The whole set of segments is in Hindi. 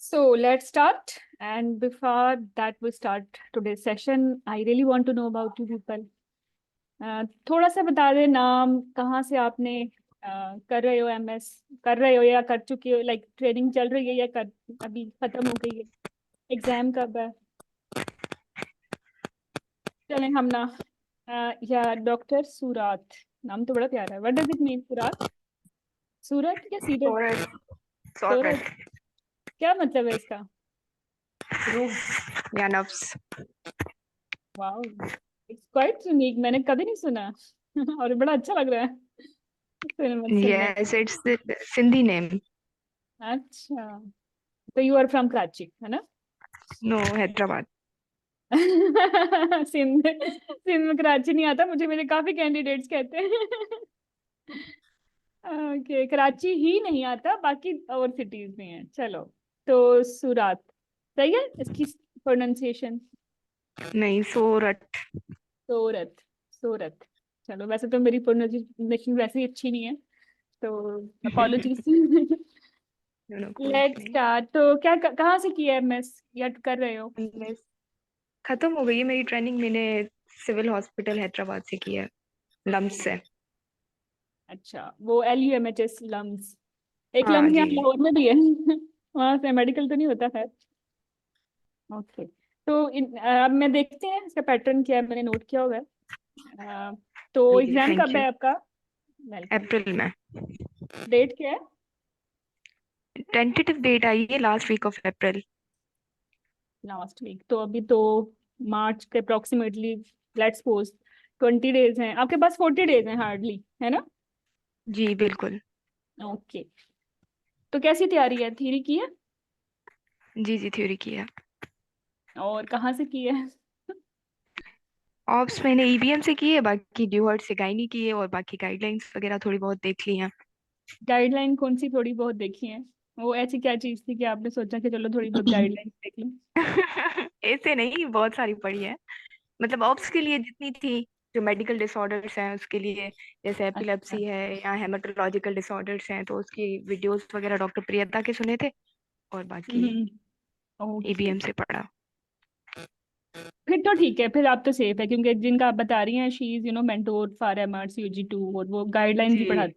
So let's start. And before that we start today's session, I really want to know about you people. थोड़ा सा बता दे नाम, कहाँ से आपने कर रहे हो एमएस, कर रहे हो या कर चुके हो, लाइक ट्रेनिंग चल रही है या कर अभी खत्म हो गई है, एग्जाम कब है? चलें हम ना या डॉक्टर सूरत, नाम तो बड़ा प्यारा है। व्हाट डज इट मीन सूरत? सूरत या सीरत? Sorat. सूरत, Sorat. क्या मतलब है इसका? रूह या नफ्स. वाओ, इट्स क्वाइट यूनिक, मैंने कभी नहीं सुना और बड़ा अच्छा लग रहा है सुनने में। Yes, it's the Sindhi name. अच्छा, तो यू आर फ्रॉम कराची है ना? No, Hyderabad. सिंध, सिंध में कराची नहीं आता मुझे, मेरे काफी कैंडिडेट्स कहते हैं ओके, कराची ही नहीं आता, बाकी और सिटीज में है। चलो, तो सूरत सही है इसकी प्रोनाउंसिएशन? नहीं, सोरठ. सूरत, सूरत। चलो, वैसे तो मेरी प्रोनाउंसिएशन वैसे ही अच्छी नहीं है, तो अपॉलॉजीज दोनों कोई लेट्स नहीं. स्टार्ट। तो क्या कहाँ से किया है एमएस या कर रहे हो? बस खत्म हो गई है मेरी ट्रेनिंग. मैंने सिविल हॉस्पिटल हैदराबाद से किया है, लम्स से. अच्छा, वो LUMHS लम्स, एक हाँ लम्स यहाँ जी. लाहौर में भी है वहां से मेडिकल तो नहीं होता खैर। ओके, तो अब मैं देखते हैं इसका पैटर्न क्या है, मैंने नोट किया होगा। अ, तो जी जी, एग्जाम थैंक कब यू. है आपका? वेलकम। अप्रैल में. डेट क्या है? टेंटेटिव डेट आई है last week of April. Last week, तो अभी तो मार्च के अप्रोक्सीमेटली, लेट्स सपोज 20 डेज हैं आपके पास, 40 डेज हैं हार्डली, है ना? जी बिल्कुल. ओके, तो कैसी तैयारी है, थ्योरी की है जी जी, थ्योरी की है. और कहाँ से की है? ऑप्स मैंने ईवीएम से की है, बाकी ड्यूहर्ट से गायनी की है, और बाकी गाइडलाइंस वगैरह थोड़ी बहुत देख ली हैं. गाइडलाइन कौन सी थोड़ी बहुत देखी है? वो ऐसी क्या चीज थी कि आपने सोचा कि चलो थोड़ी बहुत गाइडलाइन देख लूं? ऐसे नहीं, बहुत सारी पढ़ी है. मतलब ऑप्स के लिए जितनी थी, जो मेडिकल डिसऑर्डर्स हैं उसके लिए, जैसे अच्छा। एपिलेप्सी है या हेमाटोलॉजिकल डिसऑर्डर्स हैं, तो उसकी वीडियोस वगैरह डॉक्टर प्रियता के सुने थे. और बाकी ओके, ईबीएम से पढ़ा. फिर तो ठीक है, फिर आप तो सेफ है, क्योंकि जिनका आप बता रही हैं she is mentor for MRC UG2, और वो गाइडलाइंस ही जी. पढ़ाती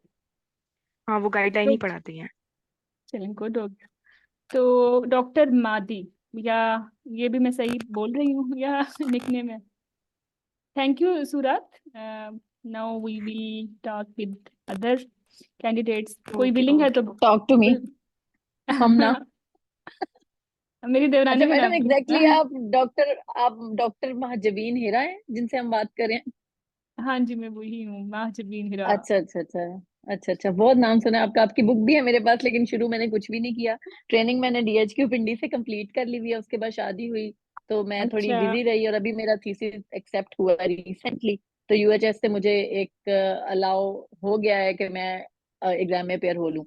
हाँ, वो गाइडलाइन तो। ही पढ़ाती हैं. चलें, गुड हो गया। तो डॉक्टर मादी, या ये भी मैं सही बोल रही हूँ या निकनेम है? Thank you Surat. Now we will talk with other candidates, कोई ओके विलिंग है ओके. तो टॉक टू मी। हम ना। मेरी देवरानी अच्छा भी मैडम, नाम एग्जैक्टली है आप डॉक्टर महाजबीन हिरा हैं जिनसे हम बात कर रहे हैं? हाँ जी, मैं वही हूँ, महाजबीन हिरा। अच्छा अच्छा अच्छा. अच्छा अच्छा, बहुत नाम सुना है आपका. आपकी बुक भी है मेरे पास, लेकिन शुरू मैंने कुछ भी नहीं किया. ट्रेनिंग मैंने DHQ पिंडी से कंप्लीट कर ली हुई है, उसके बाद शादी हुई तो मैं थोड़ी अच्छा। बिजी रही, और अभी मेरा थीसिस एक्सेप्ट हुआ रिसेंटली. तो UHS से मुझे एक अलाउ हो गया है कि मैं एग्जाम में अपेयर हो लूँ.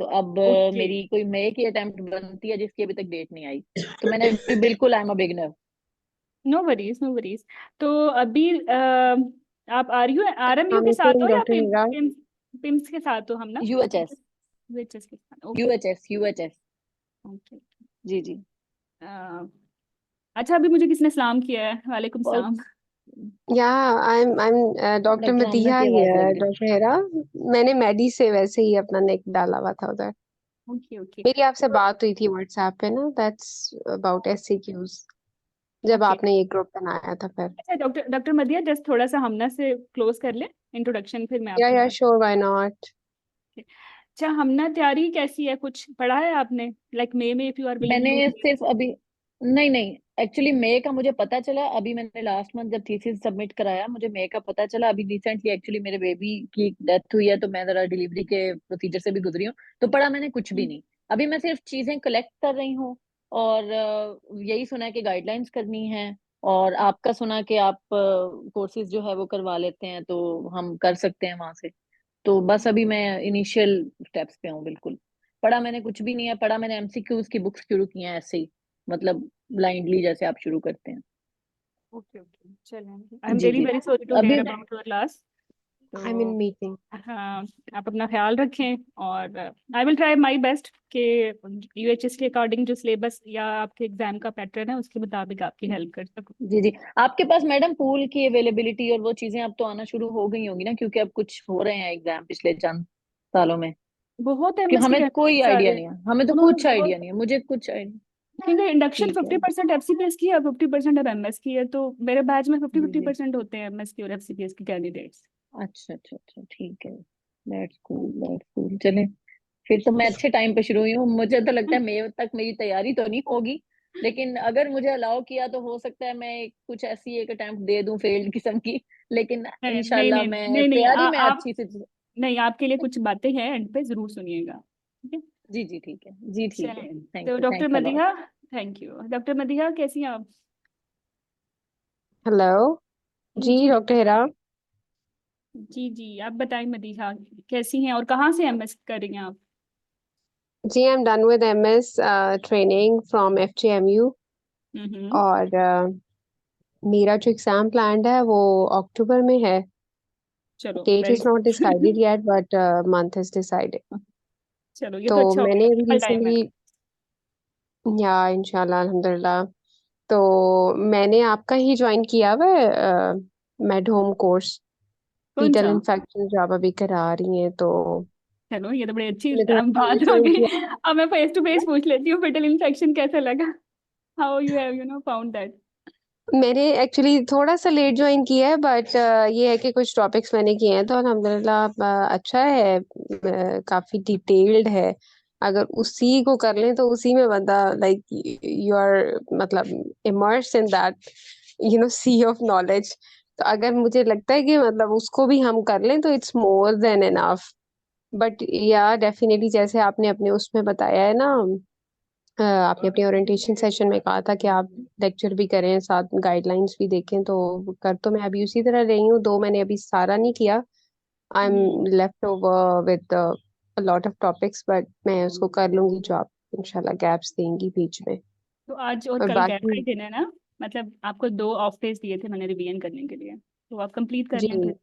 तो अब ओके, मेरी कोई मई की अटेम्प्ट बनती है जिसकी अभी तक डेट नहीं आई. तो मैंने अभी बिल्कुल, I am a beginner. No worries no worries. तो अभी आप RMU के साथ Assalamualaikum, हो या Dr. Hira. पिम्स के साथ हो? हम ना UHS. विचेस के साथ, ओके UHS. ओके। जी जी. अच्छा, अभी मुझे किसने सलाम किया है, वालेकुम बहुत. सलाम। Yeah, I'm Dr. Doctor Amna Madiha की आवाज here, लग रही. Dr. Hira. मैंने मेडी से वैसे ही अपना नेक डाला हुआ था उधर. Okay okay. मेरी आपसे बात हुई थी व्हाट्सएप पे ना. दैट्स अबाउट SCQs, जब ओके, आपने ये ग्रुप बनाया था फिर. अच्छा डॉक्टर डॉक्टर मदिया, जस्ट थोड़ा सा हमना से क्लोज कर ले इंट्रोडक्शन, फिर मैं या आपकी या बात। Sure, why not. अच्छा, हमना तैयारी कैसी है, कुछ पढ़ा है आपने? लाइक मे में इफ यू आर विलिंग मैंने टू। सिर्फ अभी, नहीं नहीं, एक्चुअली मई का मुझे पता चला. अभी मैंने लास्ट मंथ जब थीसिस सबमिट कराया, मुझे मई का पता चला. अभी रिसेंटली एक्चुअली मेरे बेबी की डेथ हुई है, तो मैं जरा डिलीवरी के प्रोसीजर से भी गुजरी हूँ. तो पढ़ा मैंने कुछ भी नहीं. अभी मैं सिर्फ चीजें कलेक्ट कर रही हूँ. और यही सुना है कि गाइडलाइंस करनी है. और आपका सुना कि आप कोर्सेज जो है वो करवा लेते हैं, तो हम कर सकते हैं वहां से. तो बस अभी मैं इनिशियल स्टेप्स पे हूँ बिल्कुल. पढ़ा मैंने कुछ भी नहीं है. पढ़ा मैंने MCQs की बुक्स शुरू की हैं ऐसे ही, मतलब ब्लाइंडली, जैसे आप शुरू करते हैं. ओके ओके, चलें, आई एम जी रियली जी. वेरी सॉरी टू अभी hear about your loss. I'm in तो meeting. हाँ, आप अपना ख्याल रखें और I will try my best कि यूएचएस के अकॉर्डिंग जो सिलेबस या आपके एग्जाम का पैटर्न है उसके मुताबिक आपकी हेल्प कर सकूं। जी जी। आपके पास मैडम पूल की अवेलेबिलिटी और वो चीजें अब तो आना शुरू हो गई होंगी ना, क्योंकि अब कुछ हो रहे हैं एग्जाम पिछले चंद सालों में। बहुत कि एमएस के हमें कोई कैंडिडेट आइडिया सारे, नहीं है, हमें तो उन्होंने कुछ बहुत, आइडिया नहीं है, मुझे कुछ आइडिया। क्योंकि इंडक्शन ठीक है। 50% एफसीपीएस की है, 50% अब एमएस की है, तो मेरे बैच में 50 जी जी। 50% होते हैं एमएस की और एफसीपीएस की कैंडिडेट्स। अच्छा अच्छा अच्छा, ठीक है। That's cool, that's cool. चले, फिर तो मैं अच्छे टाइम पे शुरू हुई हूँ। मुझे तो लगता है मई तक मेरी तैयारी तो नहीं होगी, लेकिन अगर मुझे अलाउ किया तो हो सकता है मैं कुछ ऐसी एक अटेम्प्ट दे दूं फेल्ड किस्म की, लेकिन नहीं नहीं इंशाल्लाह नहीं मैं नहीं नहीं, तैयारी में आप अच्छी से। नहीं, आपके लिए कुछ बातें हैं, एंड पे जरूर सुनिएगा, ठीक है? जी जी ठीक है, जी ठीक है। चलिए, थैंक तो you, doctor thanks a lot. Madiha, thank you. Doctor Madiha कैसी हैं आप? Hello. जी जी डॉक्टर हिरा। जी जी, आप बताएं मदिहा कैसी हैं और कहाँ से एमएस कर रही हैं आप? जी I'm done with MS training from FGMU हम्म। और मेरा जो एग्जाम प्लान है वो अक्टूबर में है. चलो Date very is not decided yet but month is decided. चलो ये तो तो अच्छा हो मैंने अभी गया, टाइम है। रिसेंटली, या इंशाल्लाह अल्हम्दुलिल्लाह, तो मैंने आपका ही ज्वाइन किया हुआ है मेड होम कोर्स. कौन फीटल सा? इन्फेक्शन जो आप अभी करा रही हैं, तो चलो ये तो बड़ी अच्छी मैंने थोड़ा बात हो ज्वाइन गई। किया. अब मैं फेस टू फेस पूछ लेती हूँ, फेटल इन्फेक्शन कैसा लगा? How you have found that? मैंने एक्चुअली थोड़ा सा लेट ज्वाइन किया है बट ये है कि कुछ टॉपिक्स मैंने किए हैं तो अल्हम्दुलिल्लाह अच्छा है. काफी डिटेल्ड है. अगर उसी को कर लें तो उसी में बंदा लाइक यू आर मतलब immersed in that sea of knowledge. तो अगर मुझे लगता है कि मतलब उसको भी हम कर लें तो it's more than enough. But या डेफिनेटली जैसे आपने अपने उसमें बताया है ना, आपने अपने ओरिएंटेशन सेशन में कहा था कि आप लेक्चर भी करें साथ गाइडलाइंस भी देखें, तो कर तो मैं अभी उसी तरह रही हूँ. दो मैंने अभी सारा नहीं किया. I am left over with a lot of topics but मैं उसको कर लूंगी जो आप इंशाल्लाह गैप्स देंगी बीच में. तो आज और और कल गैप का बाकी ही दिन है ना? मतलब आपको 2 ऑफ डेज दिए थे मैंने रिवीजन करने के लिए, तो आप कंप्लीट कर जी लें फिर।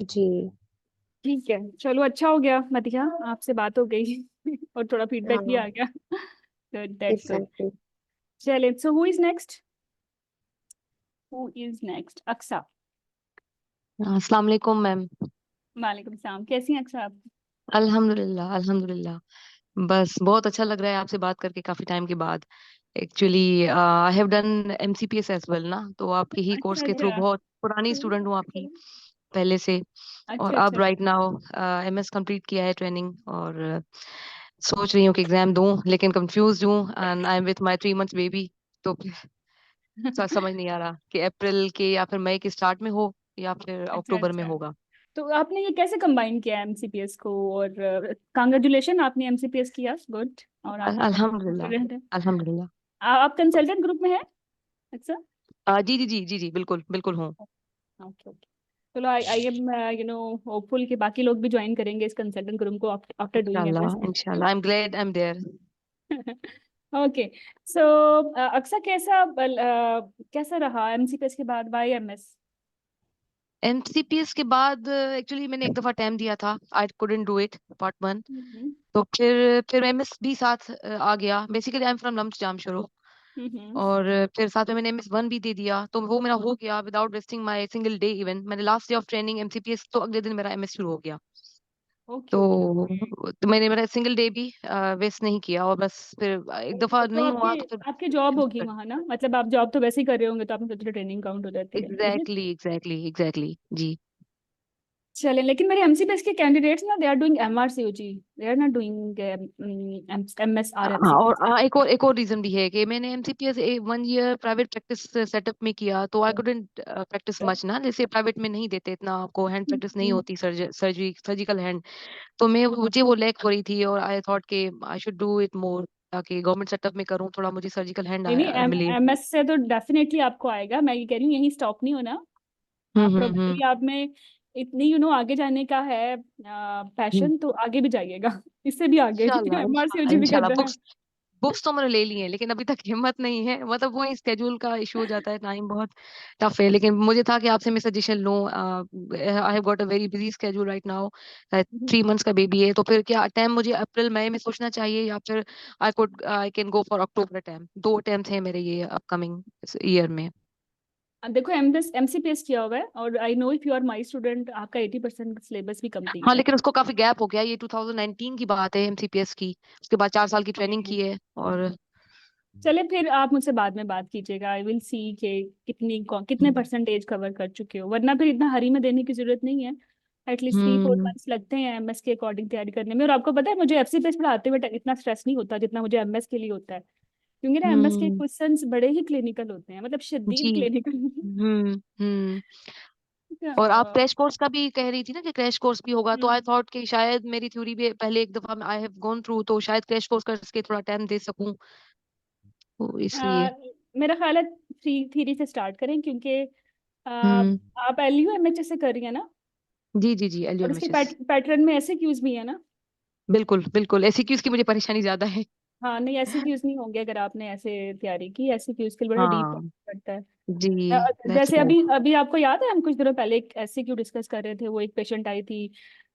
जी. ठीक है, चलो अच्छा हो गया मदिहा, आपसे बात हो गई और थोड़ा फीडबैक भी हाँ आ गया। तो दैट्स गुड। एग्जैक्टली. चलिए, so who is next? Who is next? Aqsa. अस्सलाम वालेकुम मैम। वालेकुम सलाम, कैसी हैं अक्सा आप? अल्हम्दुलिल्लाह अल्हम्दुलिल्लाह। बस बहुत अच्छा लग रहा है आपसे बात करके काफी टाइम के बाद. Actually I have done MCPS as well ना, तो आपके ही कोर्स अच्छा के थ्रू अच्छा। बहुत पुरानी स्टूडेंट हूँ आपकी पहले से. और अच्छा अब अच्छा। राइट नाउ एमएस कंप्लीट किया है ट्रेनिंग, और सोच रही हूँ कि एग्जाम दूं, लेकिन कंफ्यूज हूँ and I am with my 3 months baby. तो समझ नहीं आ रहा कि अप्रैल के या फिर मई के स्टार्ट में हो या फिर अच्छा अक्टूबर में अच्छा, होगा. तो आपने ये कैसे कंबाइन किया एमसीपीएस को? और कांग्रेचुलेशन, आपने एमसीपीएस किया, गुड। और आप अल्हम्दुलिल्लाह स्टूडेंट हैं। अल्हम्दुलिल्लाह. आप कंसल्टेंट ग्रुप में हैं? अच्छा। जी जी जी जी जी, बिल्कुल बिल्कुल हूँ. Okay okay. चलो, आई एम होपफुल कि बाकी लोग भी ज्वाइन करेंगे इस कंसल्टेंट ग्रुप को आफ्टर डूइंग एमएस। इंशाल्लाह इंशाल्लाह. I am glad I am there. Okay. So अक्सर कैसा रहा एमसीपीएस के बाद बाय एमएस? एमसीपीएस के बाद एक्चुअली मैंने एक दफा अटेम्प्ट दिया था. I couldn't do it part 1. तो फिर एमएस भी साथ आ गया. बेसिकली आई एम फ्रॉम लम्स जाम शुरू. और फिर साथ में मैंने एमएस 1 भी दे दिया, तो वो मेरा हो गया without wasting my single day. Even मैंने लास्ट डे ऑफ ट्रेनिंग एमसीपीएस, तो अगले दिन मेरा एमएस शुरू हो गया. Okay okay. तो मैंने मेरा सिंगल डे भी वेस्ट नहीं किया, और बस फिर एक दफा तो नहीं हुआ आपकी तो फिर. आपकी जॉब होगी वहां ना? मतलब आप जॉब तो वैसे ही कर रहे होंगे, तो आपने सोचा ट्रेनिंग काउंट हो जाती है, is it? Exactly exactly exactly जी. चलें, लेकिन मेरे एमसीपीएस के कैंडिडेट्स ना, they are doing MRCOG, they are not doing MSR हाँ, और एमसीपीएस। एक और रीजन भी है कि मैंने एमसीपीएस 1 year प्राइवेट प्रैक्टिस सेटअप में किया, तो आई कुडंट प्रैक्टिस मच ना. जैसे प्राइवेट में नहीं देते इतना, आपको हैंड प्रैक्टिस नहीं होती, सर्जिकल हैंड. तो मुझे वो लैक हो रही थी, और आई थॉट कि I should do it more, ताकि गवर्नमेंट सेटअप में करूँ, थोड़ा मुझे सर्जिकल हैंड नहीं नहीं, मिले. एमएस से तो डेफिनेटली आपको आएगा, मैं ये कह रही हूँ यही स्टॉप नहीं होना। आप हम्म. प्रोबेबली, आप में इतनी आगे जाने का है पैशन, तो आगे भी जाइएगा, इससे भी आगे, ठीक है? इंशाल्लाह एमआरसीओजी भी कर इंशाल्लाह रहा है। बुक्स बुक्स तो मैंने ले ली हैं, लेकिन अभी तक हिम्मत नहीं है, मतलब वही स्केड्यूल का इशू हो जाता है, टाइम बहुत टफ है। लेकिन मुझे था कि आपसे मैं सजेशन लूं। I have got a very busy schedule right now. 3 months का बेबी है, तो फिर क्या अटेम्प्ट मुझे अप्रैल मई में सोचना चाहिए, या फिर I can go for October attempt? 2 attempt हैं मेरे ये अपकमिंग ईयर में। देखो एमसीपीएस किया हुआ है, और I know if you are my student, आपका 80% सिलेबस भी कंप्लीट हाँ, है। लेकिन उसको काफी गैप हो गया, ये 2019 की बात है एमसीपीएस की। उसके बाद 4 साल की ट्रेनिंग की है। और चले फिर आप मुझसे बाद में बात कीजिएगा, आई विल सी के कितने परसेंटेज कवर कर चुके हो, वरना फिर इतना हरी में देने की जरूरत नहीं है। एटलीस्ट 3-4 हम्म मंथ्स लगते हैं एमएस के अकॉर्डिंग तैयारी करने में। और आपको पता है मुझे एफसीपीएस पढ़ाते हुए इतना स्ट्रेस नहीं होता जितना मुझे एमएस के लिए होता है, क्योंकि ना एमएस के हम्म क्वेश्चंस बड़े ही क्लिनिकल होते हैं, मतलब शदीद जी। क्लिनिकल। हम्म और आप क्रैश कोर्स का भी कह रही थी ना कि क्रैश कोर्स भी होगा, तो आई थॉट कि शायद मेरी थ्योरी भी पहले एक दफा आई हैव गॉन थ्रू, तो शायद क्रैश कोर्स करके थोड़ा टाइम दे सकूं, तो इसलिए। मेरा ख्याल है थ्री से स्टार्ट करें, क्योंकि हम्म आप एलयू एमएचएस से कर रही है ना, जी जी जी, और इसके एलयूएमएचएस। पैटर्न में ऐसे क्यूज भी है ना। बिल्कुल बिल्कुल, ऐसी क्यों, इसकी मुझे परेशानी ज्यादा है। हाँ नहीं, ऐसे क्यूज नहीं होंगे अगर आपने ऐसे तैयारी की, ऐसे क्यूज के लिए बड़ा डीप हाँ पड़ता है। जी, दैट्स जैसे ट्रू। अभी अभी आपको याद है हम कुछ दिनों पहले एक ऐसे क्यू डिस्कस कर रहे थे, वो एक पेशेंट आई थी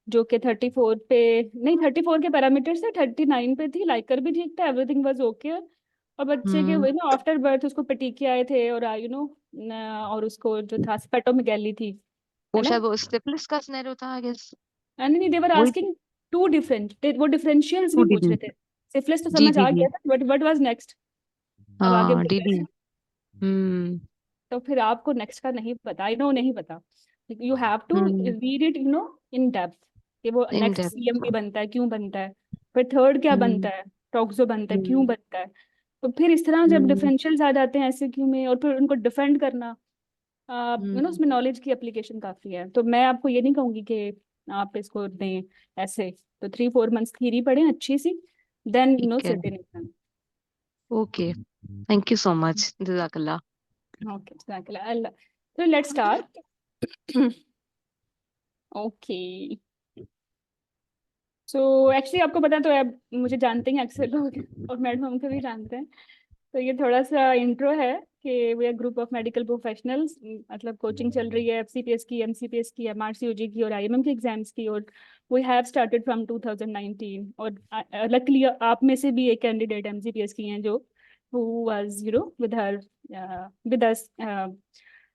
जो कि 34 पे, नहीं 34 के पैरामीटर से 39 पे थी, लाइकर भी ठीक था, एवरीथिंग वाज ओके, और बच्चे के हम्म वही ना आफ्टर बर्थ उसको पेटिकी आए थे, और और उसको जो था स्पेटोमेगैली थी, है वो ना। शायद वो सिफिलिस का सिनेरियो था, आई गेस। नहीं, देवर वही आस्किंग टू डिफरेंट, वो डिफरेंशियल्स टू भी पूछ डीबी। रहे थे। सिफिलिस तो जी समझ जी आ जी। गया था, बट व्हाट वाज नेक्स्ट, अब आगे हाँ डीबी। बोलिए। हम्म तो फिर आपको नेक्स्ट का नहीं पता, आई नो नहीं पता, you have to hmm read it in depth, कि वो इन नेक्स्ट डेप्थ। सीएमपी बनता है, क्यों बनता है, फिर थर्ड क्या बनता हम्म है, टॉक्सो बनता है, क्यों हम्म बनता है। तो फिर इस तरह जब हम्म डिफरेंशियल्स आ जाते हैं ऐसे क्यों में, और फिर उनको डिफेंड करना, हम्म उसमें नॉलेज की एप्लीकेशन काफी है। तो मैं आपको ये नहीं कहूंगी कि आप इसको दें ऐसे। तो 3-4 मंथ्स थ्योरी पढ़ें अच्छी सी, देन ठीक है। Sit in exam. Okay, thank you so much, जजाकल्ला। ओके, अल्लाह। तो let's start. Okay, so actually आपको पता तो है, मुझे जानते हैं अक्सर लोग, और मैडम हमको भी जानते हैं। तो ये थोड़ा सा इंट्रो है कि we are group of medical professionals, मतलब कोचिंग चल रही है एफसीपीएस की, एमसीपीएस की, एमआरसीओजी की, और आईएमएम के एग्जाम्स की, और वी हैव स्टार्टेड फ्रॉम 2019। और लकली आप में से भी एक कैंडिडेट एमसीपीएस की हैं जो who was with her with us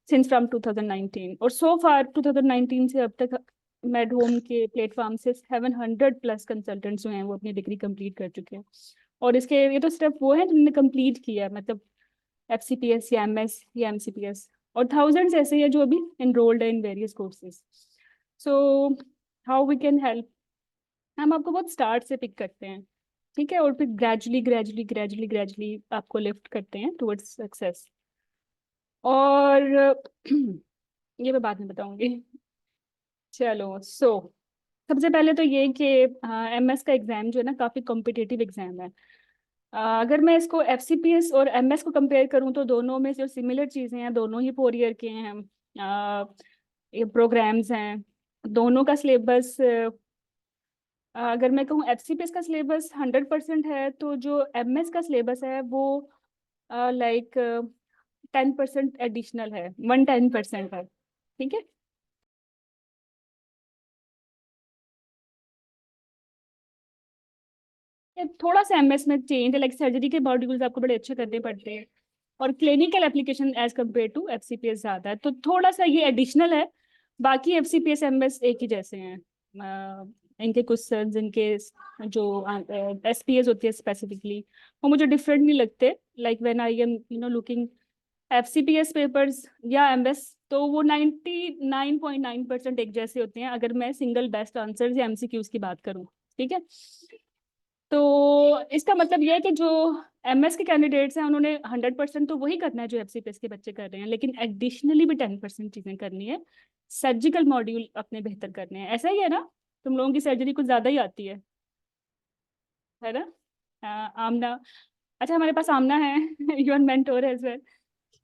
since from 2019। और सो फार 2019 से अब तक मेड होम के प्लेटफॉर्म से 700+ कंसल्टेंट्स जो हैं वो अपनी डिग्री कंप्लीट कर चुके हैं। और इसके ये तो सिर्फ वो हैं जिन्होंने कंप्लीट किया है, मतलब एफसीपीएस या एमएस या एमसीपीएस, और थाउजेंड्स ऐसे हैं जो अभी एनरोल्ड है in various courses. So how we can help, हम आपको बहुत स्टार्ट से पिक करते हैं, ठीक है, और फिर ग्रेजुअली ग्रेजुअली ग्रेजुअली ग्रेजुअली आपको लिफ्ट करते हैं टुवर्ड्स सक्सेस। और ये मैं बाद में बताऊंगी। चलो, सबसे पहले तो ये कि एमएस का एग्जाम जो है ना काफी कॉम्पिटिटिव एग्जाम है। अगर मैं इसको एफसीपीएस और एमएस को कंपेयर करूं तो दोनों में जो सिमिलर चीजें हैं, दोनों ही 4 ईयर के हैं, ये प्रोग्राम्स हैं, दोनों का सिलेबस। अगर मैं कहूँ एफसीपीएस का सिलेबस 100% है, तो जो एमएस का सिलेबस है वो लाइक 10% एडिशनल है, 110% है, ठीक है। ये थोड़ा सा एमएस में चेंज है, लाइक सर्जरी के मॉड्यूल्स आपको बड़े अच्छे करने पड़ते हैं, और clinical application as compare to FCPS ज़्यादा है, तो थोड़ा सा ये एडिशनल है। बाकी एफसीपीएस एमएस एक ही जैसे हैं। इनके क्वेश्चंस, इनके जो एसपीएस होती है स्पेसिफिकली, वो मुझे डिफरेंट नहीं लगते। Like when I am looking FCPS papers या एमएस, तो वो 99.9% एक जैसे होते हैं, अगर मैं सिंगल बेस्ट आंसर या एमसीक्यूज की बात करूँ, ठीक है। तो इसका मतलब ये है कि जो एमएस के कैंडिडेट्स हैं उन्होंने 100% तो वही करना है जो एफसीपीएस के बच्चे कर रहे हैं, लेकिन एडिशनली भी 10% चीजें करनी है, सर्जिकल मॉड्यूल अपने बेहतर करने हैं। ऐसा ही है ना, तुम लोगों की सर्जरी कुछ ज्यादा ही आती है ना। आमना, अच्छा हमारे पास आमना है, your mentor as well.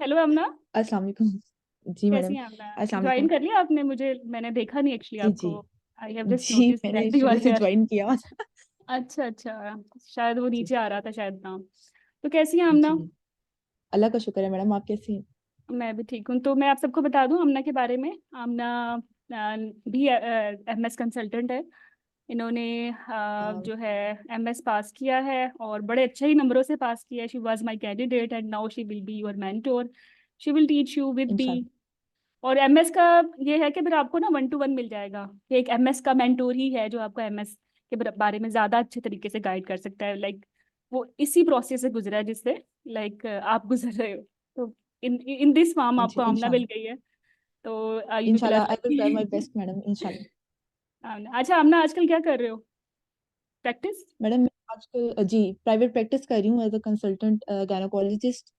Hello Amna, अस्सलाम वालेकुम। जी कैसी मैडम। हैं आमना? अस्सलाम ज्वाइन वालेकुम। कर लिया आपने? मैंने देखा नहीं एक्चुअली जी जी आपको, आई हैव जस्ट जी, नोटिस मैंने दैट यू शुरू आर से हियर। ज्वाइन किया हुआ था। अच्छा अच्छा, शायद वो जी नीचे आ रहा था शायद नाम। तो कैसी है आमना? जी। अल्लाह का शुक्र है मैडम, आप कैसी हैं? मैं भी ठीक हूँ। तो मैं आप सबको बता दूं आमना के बारे में। आमना भी एमएस कंसल्टेंट है। इन्होंने अम, जो है एमएस पास किया है और बड़े अच्छे ही नंबरों से पास किया है। She was my candidate and now she will be your mentor. She will teach you with be. इंशाल्लाह। और एमएस का ये है कि फिर आपको ना 1-to-1 मिल जाएगा कि एक एमएस का मेंटोर ही है जो आपको एमएस के बारे में ज्यादा अच्छे तरीके से गाइड कर सकता है। लाइक वो इसी प्रोसेस से गुजरा है जिससे लाइक आप गुजर रहे हो। तो इन इन दिस फॉर्म हाँ जी, आपको आमना मिल इंशाल्लाह। गई है। तो यू पीपल आर इंशाल्लाह I will try my lucky. Best madam, इंशाल्लाह। अच्छा आमना, आजकल क्या कर रहे हो? प्रैक्टिस? मैडम मैं आजकल जी प्राइवेट प्रैक्टिस कर रही हूँ एज अ कंसल्टेंट गायनोकोलॉजिस्ट।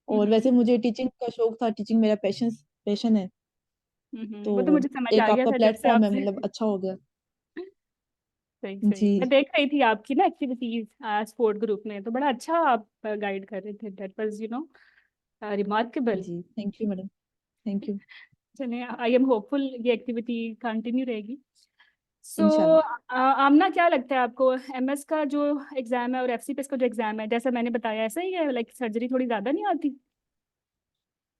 और वैसे मुझे टीचिंग का शौक था, टीचिंग मेरा पैशन है। तो वो तो मुझे समझ एक आ गया आपका था जब से प्लेटफॉर्म है, आपसे। मतलब अच्छा हो गया। सही सही, मैं जी देख रही थी आपकी ना एक्टिविटीज स्पोर्ट ग्रुप में, तो बड़ा अच्छा आप गाइड कर रहे थे। That was remarkable. जी, thank you madam, thank you. चलिए, आई एम होपफुल ये एक्टिविटी कंटिन्यू रहेगी। सो इंशाल्लाह। आमना, क्या लगता है आपको एमएस का जो एग्जाम है और एफसीपीएस का जो एग्जाम है, जैसा मैंने बताया ऐसा ही है? लाइक सर्जरी थोड़ी ज्यादा नहीं आती?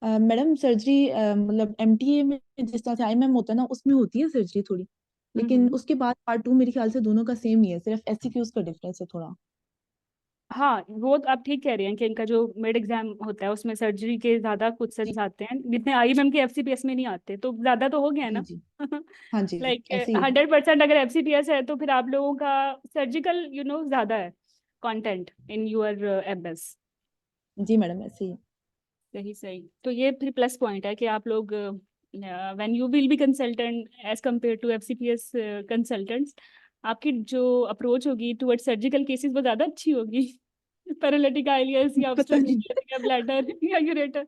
मैडम सर्जरी मतलब एमटीए में जिस तरह से आईएमएम होता है ना, उसमें होती है सर्जरी थोड़ी। लेकिन हम्म। उसके बाद पार्ट 2 मेरे ख्याल से दोनों का सेम ही है, सिर्फ एससीक्यूज का डिफरेंस है थोड़ा। हाँ, वो तो आप ठीक कह रहे हैं कि इनका जो मिड एग्जाम होता है उसमें सर्जरी के ज्यादा जी क्वेश्चंस आते हैं जितने आईएमएम के एफसीपीएस में नहीं आते, तो ज्यादा तो हो गया जी ना। जी। हाँ जी, लाइक ऐसे ही है। 100% अगर एफसीपीएस है तो फिर आप लोगों का सर्जिकल ज्यादा है कंटेंट इन यूर एमएस। जी मैडम, ऐसे ही है। सही सही, तो ये फिर प्लस पॉइंट है कि आप लोग when you will be consultant as compare to FCPS consultants, आपकी जो अप्रोच होगी टुवर्ड सर्जिकल केसेस वो ज्यादा अच्छी होगी। पैरालिटिक आइलियस या पता नहीं। ऑब्स्ट्रक्शन या ब्लैडर या यूरेटर।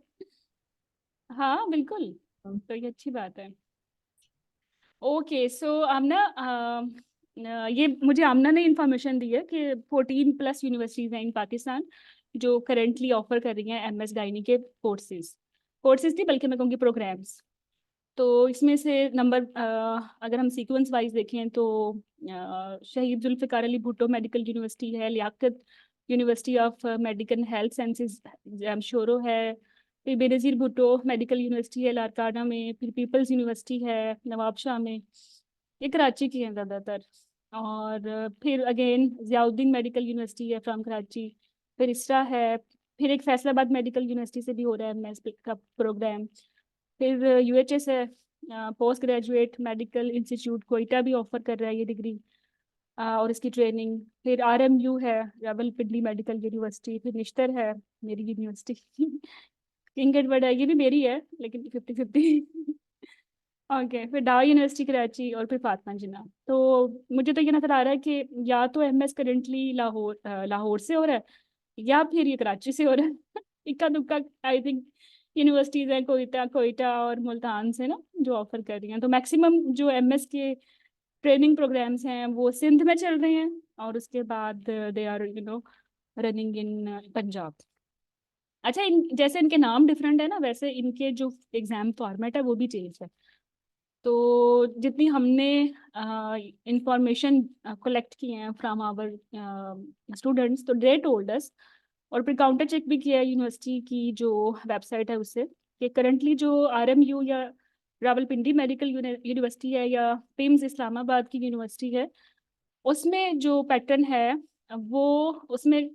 हाँ बिल्कुल, हाँ तो ये अच्छी बात है। ओके, सो आमना, ये मुझे आमना ने इंफॉर्मेशन दी है कि 14+ यूनिवर्सिटीज हैं इन पाकिस्तान जो करेंटली ऑफर कर रही हैं एमएस गायनी के कोर्सेज। कोर्सेज नहीं बल्कि मैं कहूँगी प्रोग्राम्स। तो इसमें से नंबर अगर हम सीक्वेंस वाइज देखें तो शहीद जुल्फ़िकार अली भुट्टो मेडिकल यूनिवर्सिटी है, Liaquat university of medical health sciences Jamshoro है, फिर बेनज़ीर भुट्टो मेडिकल यूनिवर्सिटी है लारकाना में, फिर पीपल्स यूनिवर्सिटी है नवाबशाह में। ये कराची की है ज़्यादातर। और फिर अगेन ज़ियाउद्दीन मेडिकल यूनिवर्सिटी है फ्रॉम कराची, फिर इसरा है, फिर एक फैसलाबाद मेडिकल यूनिवर्सिटी से भी हो रहा है एमएस का प्रोग्राम, फिर यूएचएस है, post graduate medical institute Quetta भी ऑफर कर रहा है ये डिग्री और इसकी ट्रेनिंग। फिर आरएमयू है, रावलपिंडी मेडिकल यूनिवर्सिटी, फिर निश्तर है मेरी यूनिवर्सिटी। किंग एडवर्ड है, ये भी मेरी है लेकिन 50-50। ओके, फिर डावा यूनिवर्सिटी कराची और फिर फातिमा जिन्ना। तो मुझे तो ये नजर आ रहा है कि या तो एमएस करेंटली लाहौर से हो रहा है या फिर ये कराची से हो रहा है। इक्का दुक्का आई थिंक यूनिवर्सिटीज हैं कोयटा कोयटा और मुल्तान से ना जो ऑफर कर रही हैं। तो मैक्सिमम जो एमएस के ट्रेनिंग प्रोग्राम्स हैं वो सिंध में चल रहे हैं और उसके बाद they are running in Punjab. अच्छा, इन जैसे इनके नाम डिफरेंट है ना, वैसे इनके जो एग्जाम फॉर्मेट है वो भी चेंज है। तो जितनी हमने इंफॉर्मेशन कलेक्ट की हैं फ्रॉम आवर स्टूडेंट्स, तो दे टोल्ड अस, और फिर काउंटर चेक भी किया है यूनिवर्सिटी की जो वेबसाइट है उससे, कि करंटली जो आरएमयू या रावलपिंडी मेडिकल यूनिवर्सिटी है या पिम्स इस्लामाबाद की यूनिवर्सिटी है, उसमें जो पैटर्न है वो उसमें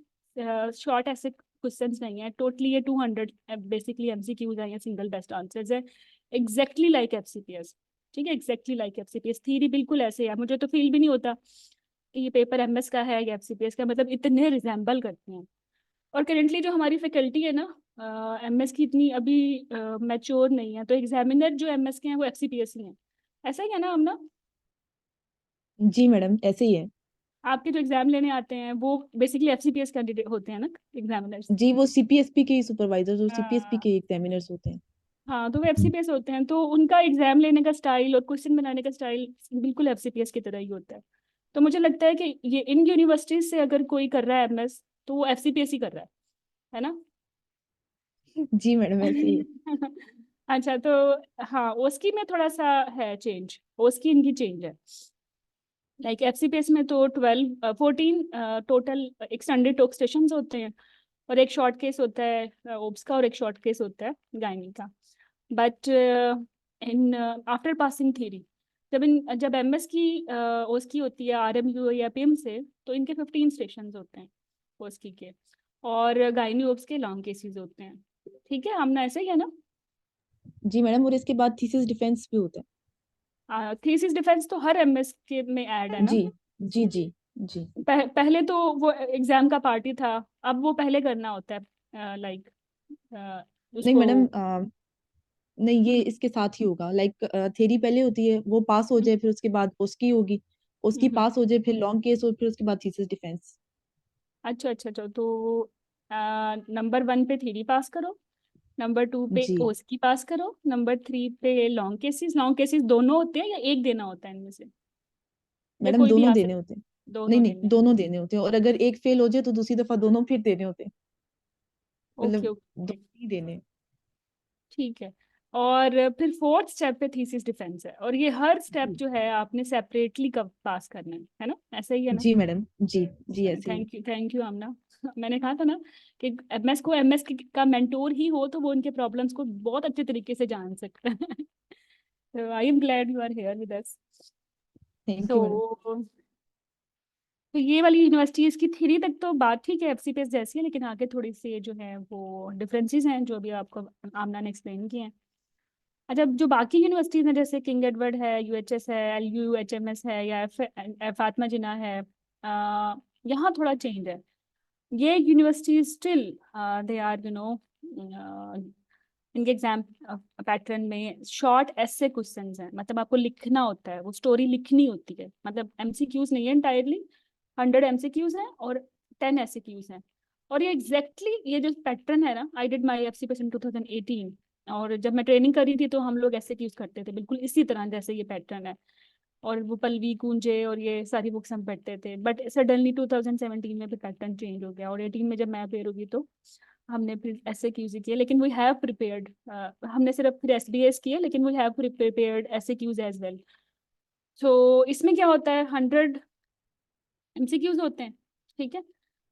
शॉर्ट ऐसे क्वेश्चंस नहीं है। टोटली ये 200 बेसिकली एमसीक्यूज है या सिंगल बेस्ट आंसर्स है, एग्जैक्टली लाइक एफसीपीएस। ठीक है, एग्जैक्टली लाइक एफसीपीएस, थीरी बिल्कुल ऐसे है। मुझे तो फील भी नहीं होता कि ये पेपर एमएस का है या एफसीपीएस का, मतलब इतने रिजेंबल करते हैं। और करेंटली जो हमारी फैकल्टी है ना एमएस की इतनी अभी मैच्योर नहीं है, तो एग्जामिनर जो एमएस के हैं वो एफसीपीएस ही हैं। ऐसा ही है ना हमना? जी मैडम, ऐसे ही है। आपके जो एग्जाम लेने आते हैं वो बेसिकली एफसीपीएस कैंडिडेट होते हैं ना, एग्जामिनर्स? जी, वो सीपीएसपी के सुपरवाइजर्स और सीपीएसपी हाँ के एग्जामिनर्स होते हैं। हाँ, तो वो एफसीपीएस होते हैं, तो उनका एग्जाम लेने का स्टाइल और क्वेश्चन बनाने का स्टाइल बिल्कुल एफसीपीएस की तरह ही होता है। तो मुझे लगता है कि ये इन यूनिवर्सिटीज से अगर कोई कर रहा है एमएस तो वो एफसीपीएस ही कर रहा है ना? जी मैडम, ऐसे ही है। अच्छा, तो हाँ उसकी में थोड़ा सा है चेंज, उसकी इनकी चेंज है। लाइक एफसीपीएस में तो 14 टोटल एक्सटेंडेड टोक स्टेशंस होते हैं, और एक शॉर्ट केस होता है ओब्स का, और एक शॉर्ट केस होता है गायनी का। But in after passing theory, जब एमएस की ओस की होती है आरएमयू या पीएम से, तो इनके 15 स्टेशन होते हैं ओस की के, और गायनी ओब्स के लॉन्ग केसेस होते हैं। ठीक है, हमने ऐसे ही है ना? जी मैडम, और इसके बाद थीसिस डिफेंस भी होता है। थीसिस डिफेंस तो हर एमएस के में ऐड है ना? जी जी जी जी। पहले तो वो एग्जाम का पार्ट ही था, अब वो पहले करना होता है लाइक नहीं उसको। मैडम, नहीं ये इसके साथ ही होगा। लाइक थ्योरी पहले होती है, वो पास हो जाए, फिर उसके बाद उसकी होगी, उसकी हम्म, पास हो जाए, फिर लॉन्ग केस, और फिर उसके बाद थीसिस डिफेंस। अच्छा अच्छा अच्छा। तो नंबर 1 पे थ्योरी पास करो, नंबर 2 पे जी ओस्की पास करो, नंबर 3 पे लॉन्ग केसेस। लॉन्ग केसेस दोनों होते हैं या एक देना होता है इनमें से, या मैडम, कोई भी दोनों आ देने सकता? होते हैं। नहीं दोनों नहीं, देने। दोनों देने होते हैं, और अगर एक फेल हो जाए तो दूसरी दफा दोनों फिर देने होते हैं। ओके मतलब ओके, दोनों ही देने हैं। ठीक है। और फिर फोर्थ स्टेप पे थीसिस डिफेंस है, और ये हर स्टेप जी जो है आपने सेपरेटली कब पास करना है ना? ऐसा ही है ना? जी मैडम, जी जी ऐसे ही। थैंक यू आमना। मैंने कहा था ना कि एमएस का मेंटोर ही हो तो वो उनके प्रॉब्लम्स को बहुत अच्छे तरीके से जान सकता है। तो I am glad you are here with us. Thank so you madam. तो ये वाली यूनिवर्सिटीज की थ्योरी तक तो बात ठीक है, एफसीपीएस जैसी है, लेकिन आगे थोड़ी सी जो है वो डिफरेंसेस हैं जो भी आपको आमना ने एक्सप्लेन किए हैं। अच्छा, जो बाकी यूनिवर्सिटीज हैं जैसे किंग एडवर्ड है, यूएचएस है, एलयू एचएमएस है, या फातिमा जिन्ना है, यहाँ थोड़ा चेंज है। ये यूनिवर्सिटीज स्टिल दे आर इनके एग्जाम पैटर्न में शॉर्ट ऐसे क्वेश्चंस हैं, मतलब आपको लिखना होता है, वो स्टोरी लिखनी होती है, मतलब एमसीक्यूज नहीं है इंटायरली। 100 एमसीक्यूज हैं और 10 एससीक्यूज हैं। और ये ये जो पैटर्न है ना, आई डिड माई एफसीपीएस इन 2018, और जब मैं ट्रेनिंग करी थी तो हम लोग ऐसे यूज करते थे बिल्कुल इसी तरह जैसे ये पैटर्न है। और वो पल्लवी कुंजे और ये सारी बुक्स हम पढ़ते थे, बट सडनली 2017 में फिर पैटर्न चेंज हो गया, और 18 में जब मैं अपेयर होगी तो हमने फिर ऐसे क्यूज किए, लेकिन वी हैव प्रिपेयर्ड। हमने सिर्फ फिर एसडीएस किए, लेकिन वी हैव प्रिपेयर्ड ऐसे क्यूज एज वेल। सो इसमें क्या होता है, 100 एमसीक्यूज होते हैं, ठीक है,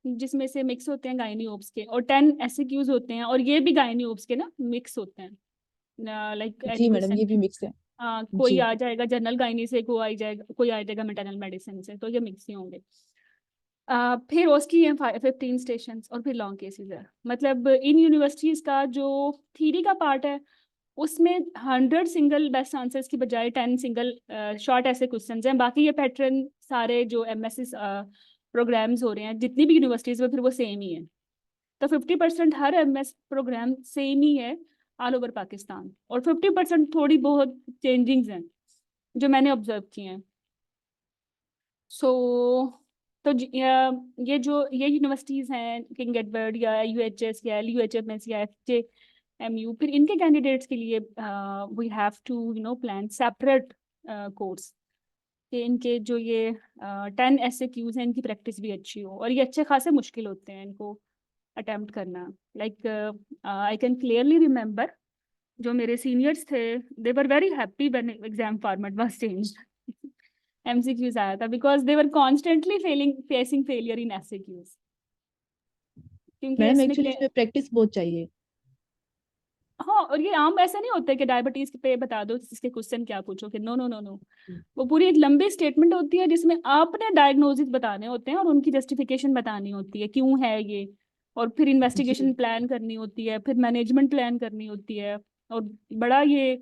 जिसमें से मिक्स होते हैं गायनी ओब्स के, और 10 ऐसे क्यूज होते हैं, और ये भी गायनी ओब्स के ना मिक्स होते हैं, लाइक एनी जी मैडम, क्वेश्चन ये भी में। मिक्स है। कोई जी आ जाएगा जनरल गायनी से, कोई आ जाएगा मैटरनल मेडिसिन से, तो ये मिक्स ही होंगे। फिर उसकी है 15 स्टेशन, और फिर लॉन्ग केसेस है। मतलब इन यूनिवर्सिटीज का जो थीरी का पार्ट है, उसमें 100 सिंगल बेस्ट आंसर्स की बजाय 10 सिंगल शॉर्ट ऐसे क्वेश्चन हैं। बाकी ये पैटर्न सारे जो एमएससी प्रोग्राम्स हो रहे हैं जितनी भी यूनिवर्सिटीज में, फिर वो सेम ही है। तो 50% हर एमएस प्रोग्राम सेम ही है ऑल ओवर पाकिस्तान, और 50% थोड़ी बहुत चेंजिंग्स हैं जो मैंने ऑब्जर्व किए हैं। सो तो ये यूनिवर्सिटीज हैं किंग एडवर्ड या यूएचएस या यूएचएमएस या एफजेएमयू, फिर इनके कैंडिडेट्स के लिए we have to plan separate course, कि इनके जो ये 10 ऐसे क्यूज हैं, इनकी प्रैक्टिस भी अच्छी हो, और ये अच्छे खासे मुश्किल होते हैं इनको अटेम्प्ट करना। Like I can clearly remember, जो मेरे सीनियर्स थे, they were very happy when exam format was changed. MCQs आया था, because they were constantly facing failure in SCQs, क्योंकि मैडम, इसमें एक्चुअली क्या। इसमें प्रैक्टिस बहुत चाहिए। हाँ, और ये आम ऐसा नहीं होता है कि डायबिटीज पे बता दो इसके क्वेश्चन क्या पूछोगे, नो नो नो नो। वो पूरी एक लंबी स्टेटमेंट होती है जिसमें आपने डायग्नोसिस बताने होते हैं और उनकी जस्टिफिकेशन बतानी होती है क्यों है ये, और फिर जी इन्वेस्टिगेशन प्लान करनी होती है, फिर मैनेजमेंट प्लान करनी होती है, और बड़ा ये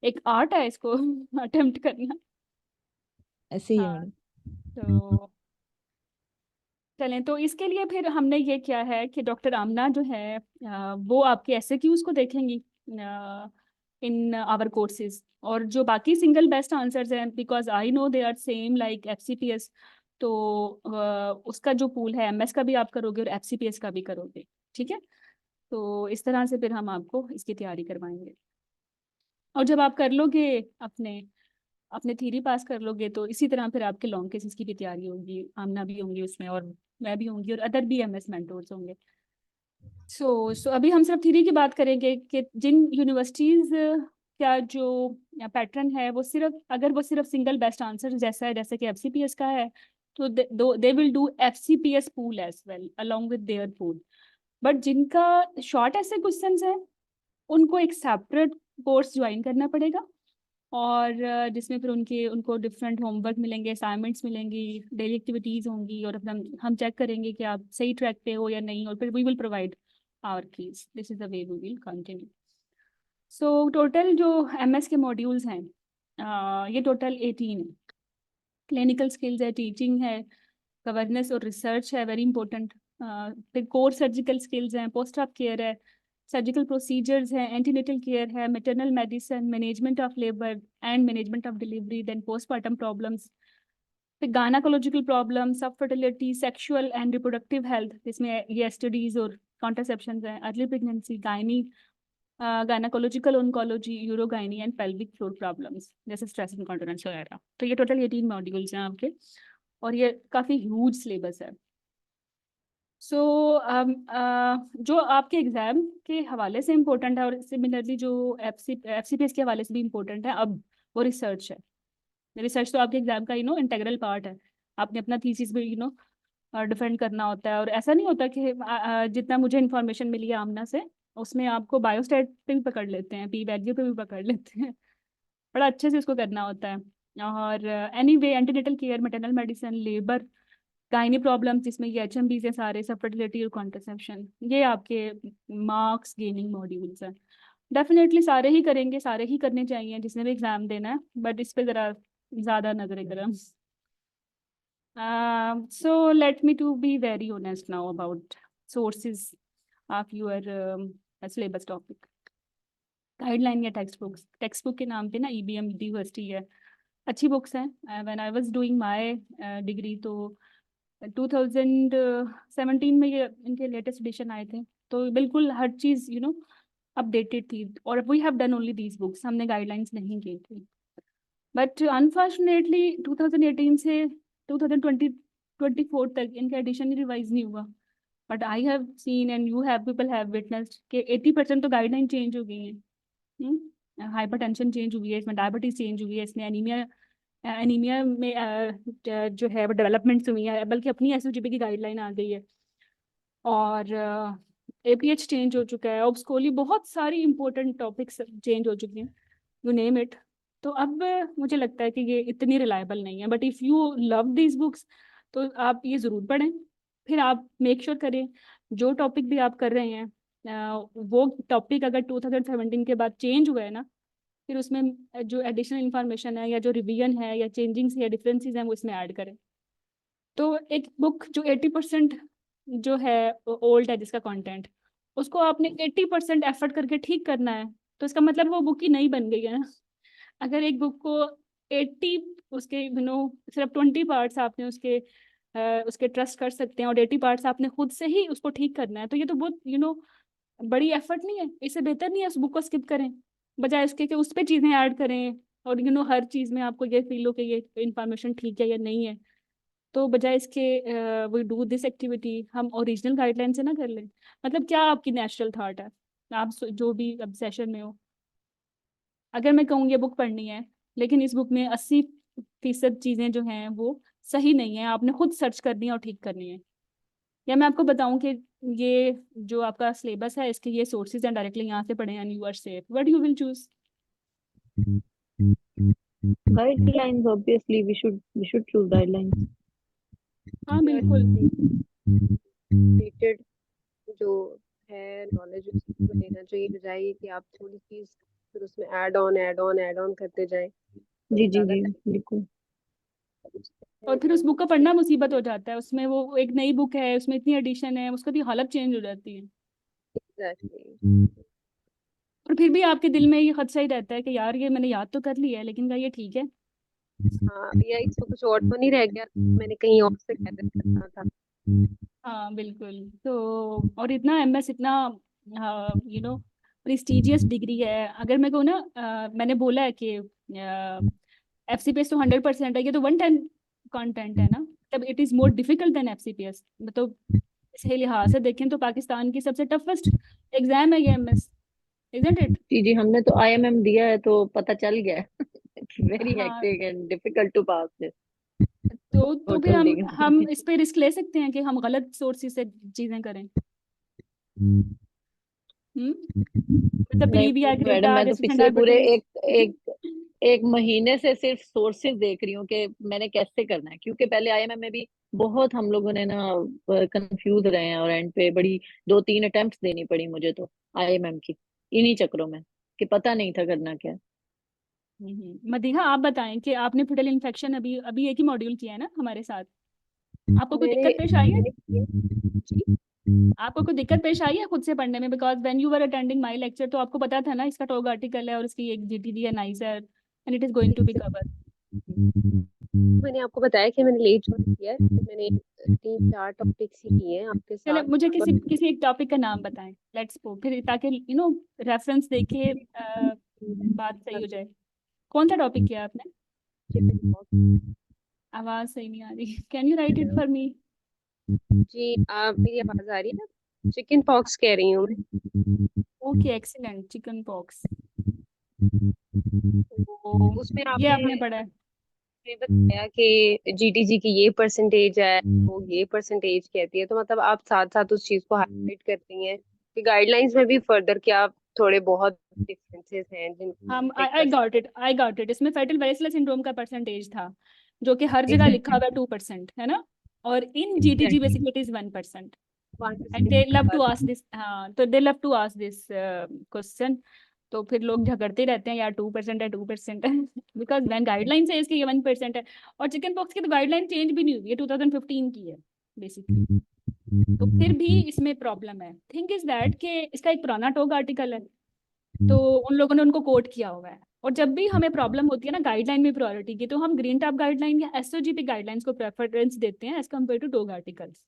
एक आर्ट है इसको अटेम्प्ट करना। ऐसे ही है हाँ, मैडम। तो चलें, तो इसके लिए फिर हमने ये किया है कि डॉक्टर आमना जो है वो आपके एसएक्यूज को देखेंगी इन आवर कोर्सेज, और जो बाकी सिंगल बेस्ट आंसर्स हैं, because I know they are same like FCPS, तो उसका जो पूल है एमएस का भी आप करोगे और एफसीपीएस का भी करोगे, ठीक है। तो इस तरह से फिर हम आपको इसकी तैयारी करवाएंगे, और जब आप कर लोगे अपने अपने थ्योरी पास कर लोगे, तो इसी तरह फिर आपके लॉन्ग केसेस की भी तैयारी होगी, आमना भी होंगी उसमें, और मैं भी होंगी, और अदर भी एमएस मेंटोर्स होंगे। सो अभी हम सिर्फ थ्योरी की बात करेंगे कि जिन यूनिवर्सिटीज़ का जो पैटर्न है वो सिर्फ सिंगल बेस्ट आंसर जैसा है जैसे कि एफसीपीएस का है, तो they will do FCPS pool as well along with their pool. But जिनका शॉर्ट ऐसे क्वेश्चंस है उनको एक सेपरेट कोर्स ज्वाइन करना पड़ेगा, और जिसमें फिर उनको डिफरेंट होमवर्क मिलेंगे, असाइनमेंट्स मिलेंगी, डेली एक्टिविटीज होंगी, और अपना हम चेक करेंगे कि आप सही ट्रैक पे हो या नहीं, और फिर we will provide our keys. This is the way we will continue. So total जो एमएस के मॉड्यूल्स हैं ये टोटल 18 है। क्लिनिकल स्किल्स है, टीचिंग है, गवर्नेंस और रिसर्च है, वेरी इंपॉर्टेंट। फिर कोर सर्जिकल स्किल्स हैं, पोस्ट ऑप केयर है, सर्जिकल प्रोसीजर्स हैं, एंटीनेटल केयर है, maternal medicine, management of labour and management of delivery, then postmortem problems, फिर गायनाकोलॉजिकल प्रॉब्लम्स, सब fertility, sexual and reproductive health, जिसमें ये एसटीडीज और कॉन्ट्रासेप्शन हैं, early pregnancy, gynaecological oncology, urogynae and pelvic floor problems जैसे स्ट्रेस इनकॉन्टिनेंस वगैरह। तो ये टोटल 18 मॉड्यूल्स हैं आपके, और ये काफ़ी ह्यूज सिलेबस है। सो जो आपके एग्ज़ाम के हवाले से इम्पोर्टेंट है, और सिमिलरली जो एफसीपीएस के हवाले से भी इम्पोर्टेंट है, अब वो रिसर्च है। रिसर्च तो आपके एग्ज़ाम का इंटेग्रल पार्ट है। आपने अपना थीसिस भी डिफेंड करना होता है, और ऐसा नहीं होता कि जितना मुझे इन्फॉर्मेशन मिली है आमना से, उसमें आपको बायोस्टैट पे भी पकड़ लेते हैं, पी वैल्यू पे भी पकड़ लेते हैं। बड़ा अच्छे से उसको करना होता है। और anyway antenatal care, maternal medicine, labour, gynae problems, जिसमें ये एचएमबी से सारे, सब फर्टिलिटी और कॉन्ट्रासेप्शन, ये आपके मार्क्स गेनिंग मॉड्यूल्स हैं। डेफिनेटली सारे ही करेंगे, सारे ही करने चाहिए जिसने भी एग्जाम देना है, बट इस पे ज़रा ज़्यादा नजर गरम। So let me to be very honest now about sources of your syllabus topic. Guideline या टेक्स्ट बुक के नाम पे ना ईबीएम यूनिवर्सिटी है, अच्छी बुक्स हैं। When I was doing my degree तो 2017 में ये इनके लेटेस्ट एडिशन आए थे, तो बिल्कुल हर चीज़ अपडेटेड थी, और we have done only these books, हमने गाइडलाइंस नहीं की थी। बट अनफॉर्चुनेटली 2018 से 2024 तक इनका एडिशन ही रिवाइज नहीं हुआ। But I have seen and you have people have witnessed कि 80% तो गाइडलाइन चेंज हो गई हैं। हाइपरटेंशन चेंज हुई है, इसमें डायबिटीज चेंज हुई है, इसमें एनीमिया में जो है वो डेवलपमेंट्स हुई है, बल्कि अपनी एसओजीपी की गाइडलाइन आ गई है, और एपीएच चेंज हो चुका है, ऑब्स्कोली, बहुत सारी इंपॉर्टेंट टॉपिक्स चेंज हो चुके हैं, यू नेम इट। तो अब मुझे लगता है कि ये इतनी रिलायबल नहीं है, but if you love these books तो आप ये ज़रूर पढ़ें। फिर आप मेक श्योर करें जो टॉपिक भी आप कर रहे हैं वो टॉपिक अगर 2017 के बाद चेंज हुआ है ना, फिर उसमें जो एडिशनल इंफॉर्मेशन है या जो रिवीजन है या चेंजिंग्स या डिफरेंसेस हैं वो इसमें ऐड करें। तो एक बुक जो 80% जो है ओल्ड है जिसका कंटेंट, उसको आपने 80% एफर्ट करके ठीक करना है, तो इसका मतलब वो बुक ही नहीं बन गई है ना। अगर एक बुक को 80 उसके सिर्फ 20 पार्ट्स आपने उसके ट्रस्ट कर सकते हैं, और 80 पार्ट्स आपने खुद से ही उसको ठीक करना है, तो ये तो बहुत बड़ी एफर्ट नहीं है। इससे बेहतर नहीं है उस बुक को स्किप करें, बजाय उसके कि उस पर चीज़ें ऐड करें, और हर चीज़ में आपको ये फील हो कि ये इन्फॉर्मेशन ठीक है या नहीं है। तो बजाय इसके वी डू दिस एक्टिविटी, हम ओरिजिनल गाइडलाइन से ना कर लें। मतलब क्या आपकी नेचुरल थॉट है, आप जो भी अब सेशन में हो, अगर मैं कहूँ ये बुक पढ़नी है, लेकिन इस बुक में 80% चीज़ें जो हैं वो सही नहीं है, आपने खुद सर्च करनी है और ठीक करनी है, या मैं आपको बताऊं कि ये जो आपका सिलेबस है इसके ये सोर्सेज हैं, डायरेक्टली यहाँ से पढ़ें and you are safe, what you will choose? Guidelines, obviously, we should choose guidelines. हाँ बिल्कुल। रिलेटेड जो है नॉलेज उसको लेना चाहिए, बजाय कि आप थोड़ी चीज फिर उसमें ऐड ऑन करते जाएं। जी जी ज्यादा जी time बिल्कुल। और फिर उस बुक का पढ़ना मुसीबत हो जाता है, उसमें वो एक नई बुक है, उसमें इतनी एडिशन है, उसका भी हालत चेंज हो जाती है, exactly. और फिर भी आपके दिल में ये खदशा ही रहता है कि यार ये मैंने याद तो कर लिया है, लेकिन क्या ये ठीक है? हाँ, या इसमें कुछ और तो नहीं रह गया, मैंने कहीं और से कैसे करना था। हाँ बिल्कुल। तो और इतना एमएस इतना प्रेस्टिजियस डिग्री है, अगर मैं कहूँ ना मैंने बोला है कि एफसीपीएस तो 100% है, ये तो 110 कंटेंट है ना, तब it is more difficult than FCPS. तो इस लिहाज से देखें तो पाकिस्तान की सबसे टफेस्ट एग्जाम है ये एमएस, isn't it? जी जी, हमने तो IMM दिया है तो पता चल गया है। इट्स वेरी हाँ, hectic and difficult to pass this तो फिर होटल हम डिग्री। इस पे रिस्क ले सकते हैं कि हम गलत सोर्सेज से चीजें करें। मतलब नहीं प्रीविया ग्रेड मैडम, आ मैं गए, तो सेशन पिछले पूरे डायबिटीज। एक महीने से सिर्फ सोर्सेज देख रही हूँ कि मैंने कैसे करना है, क्योंकि पहले IMM में भी बहुत हम लोगों ने ना कंफ्यूज रहे हैं, और एंड पे बड़ी 2-3 अटेम्प्ट्स देनी पड़ी मुझे तो IMM की, इन्हीं चक्रों में, कि पता नहीं था करना क्या। मदीहा, आप बताएं कि आपने फीटल इन्फेक्शन अभी अभी एक ही मॉड्यूल किया है ना हमारे साथ, आपको कोई मैंने दिक्कत पेश आई है? मैंने किया जी। आपको कोई दिक्कत पेश आई है खुद से पढ़ने में? Because when you were attending my lecture तो आपको पता था ना इसका टॉग आर्टिकल है और इसकी एक GTD है nicer and it is going to be cover. मैंने आपको बताया कि मैंने लेट ज्वाइन किया है, तो मैंने 3-4 टॉपिक्स ही किए हैं आपके चले साथ। मुझे किसी बट किसी एक टॉपिक का नाम बताएं, लेट्स गो, फिर ताकि रेफरेंस देके बात सही हो जाए। कौन सा टॉपिक किया आपने? Chicken pox. आवाज सही नहीं आ रही, can you write it for me? जी, आप मेरी आवाज आ रही है ना? चिकन पॉक्स कह रही हूँ मैं। Okay, excellent, chicken pox. तो तो उसमें ये आपने आपने पढ़ा है? बताया कि GTG की ये परसेंटेज है, वो ये परसेंटेज कहती है, तो मतलब आप साथ साथ उस चीज को हाईलाइट करती हैं कि गाइडलाइंस में भी फर्दर क्या थोड़े बहुत डिफरेंसेस हैं जिनको हम चेक आई कर गॉट सकते इट, आई गॉट इट। इसमें फर्टिल वेरिसिलस सिंड्रोम का परसेंटेज था जो कि हर हैं। जगह लिखा हुआ है 2% है ना, और in GTG exactly basically it is 1%। And 1% they love to bus. Ask this, हाँ, तो they love to ask this question. तो फिर लोग झगड़ते रहते हैं यार 2% है 2% है बिकॉज वैन गाइडलाइन से इसकी ये 1% है। और चिकन पॉक्स की तो गाइडलाइन चेंज भी नहीं हुई है, 2015 की है बेसिकली। तो फिर भी इसमें प्रॉब्लम है। थिंक इज दैट कि इसका एक पुराना टॉग आर्टिकल है, तो उन लोगों ने उनको कोट किया हुआ है। और जब भी हमें प्रॉब्लम होती है ना गाइडलाइन में प्रायोरिटी की, तो हम ग्रीन टैब गाइडलाइन या SOGP गाइडलाइंस को प्रेफरेंस देते हैं एज कम्पेयर टू टॉग आर्टिकल्स।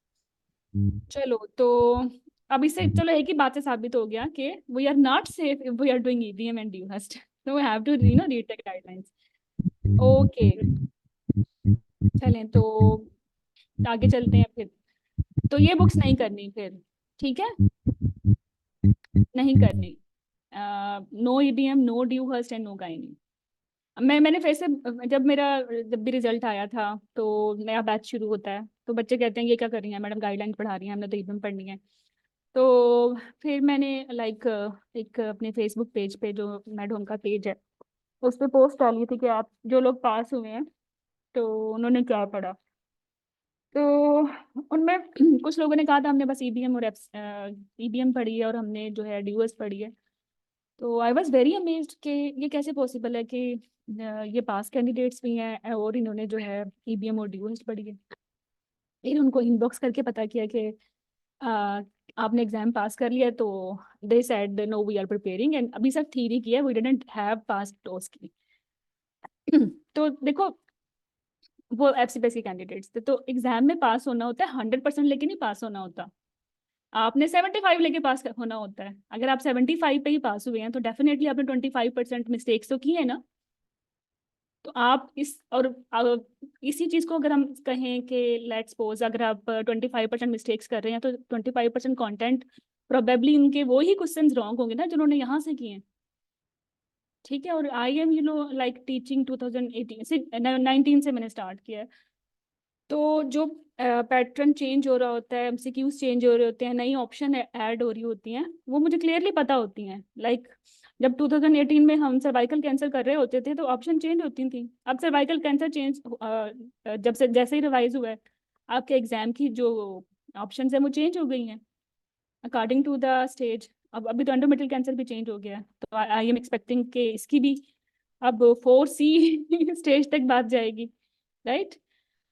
चलो तो अब इससे चलो एक ही बात से साबित हो गया कि we are not safe if we are doing EVM and Dewhurst, so we have to read the guidelines. Okay, चलें तो आगे चलते हैं फिर। तो ये बुक्स नहीं करनी फिर, ठीक है, नहीं करनी। No EVM, no Dewhurst and no gynae. मैंने फिर से, जब भी रिजल्ट आया था तो नया बैच शुरू होता है तो बच्चे कहते हैं ये क्या कर रही हैं मैडम, गाइडलाइन पढ़ा रही हैं, हमने तो EVM पढ़नी है। तो फिर मैंने लाइक एक अपने फेसबुक पेज पे, जो मैडम का पेज है, उस पे पोस्ट डाली थी कि आप जो लोग पास हुए हैं तो उन्होंने क्या पढ़ा। तो उनमें कुछ लोगों ने कहा था हमने बस EVM और EVM पढ़ी है और हमने जो है ड्यूएस पढ़ी है। तो आई वॉज वेरी अमेज्ड कि ये कैसे पॉसिबल है कि ये पास कैंडिडेट्स भी हैं और इन्होंने जो है EVM और ड्यूएस पढ़ी है। फिर उनको इनबॉक्स करके पता किया कि आपने एग्जाम पास कर लिया है, तो they said no we are preparing, and अभी सिर्फ थ्योरी की है, we didn't have pass toss की। तो देखो, वो FCPS के कैंडिडेट्स थे, तो एग्जाम में पास होना होता है 100% लेके नहीं पास होना होता, आपने 75 लेके पास होना होता है। अगर आप 75 पे ही पास हुए हैं तो डेफिनेटली आपने 25% मिस्टेक्स तो की है ना। तो आप इसी चीज को अगर हम कहें कि लेट्स सपोज अगर आप 25% मिस्टेक्स कर रहे हैं तो 25% कंटेंट प्रोबेबली उनके वो ही क्वेश्चंस रॉन्ग होंगे ना जिन्होंने यहाँ से किए हैं, ठीक है। और आई एम लाइक टीचिंग 2018 से 19 से मैंने स्टार्ट किया है। तो जो पैटर्न चेंज हो रहा होता है, MCQs चेंज हो रहे होते हैं, नई ऑप्शन ऐड हो रही होती हैं, वो मुझे क्लियरली पता होती हैं। लाइक जब 2018 में हम सर्वाइकल कैंसर कर रहे होते थे तो ऑप्शन चेंज होती थी। अब सर्वाइकल कैंसर चेंज जब से जैसे ही रिवाइज हुआ है, आपके एग्जाम की जो ऑप्शन है वो चेंज हो गई हैं अकॉर्डिंग टू द स्टेज। अब अभी तो एंडोमेट्रियल कैंसर भी चेंज हो गया है, तो आई एम एक्सपेक्टिंग कि इसकी भी अब 4C स्टेज तक बात जाएगी, राइट।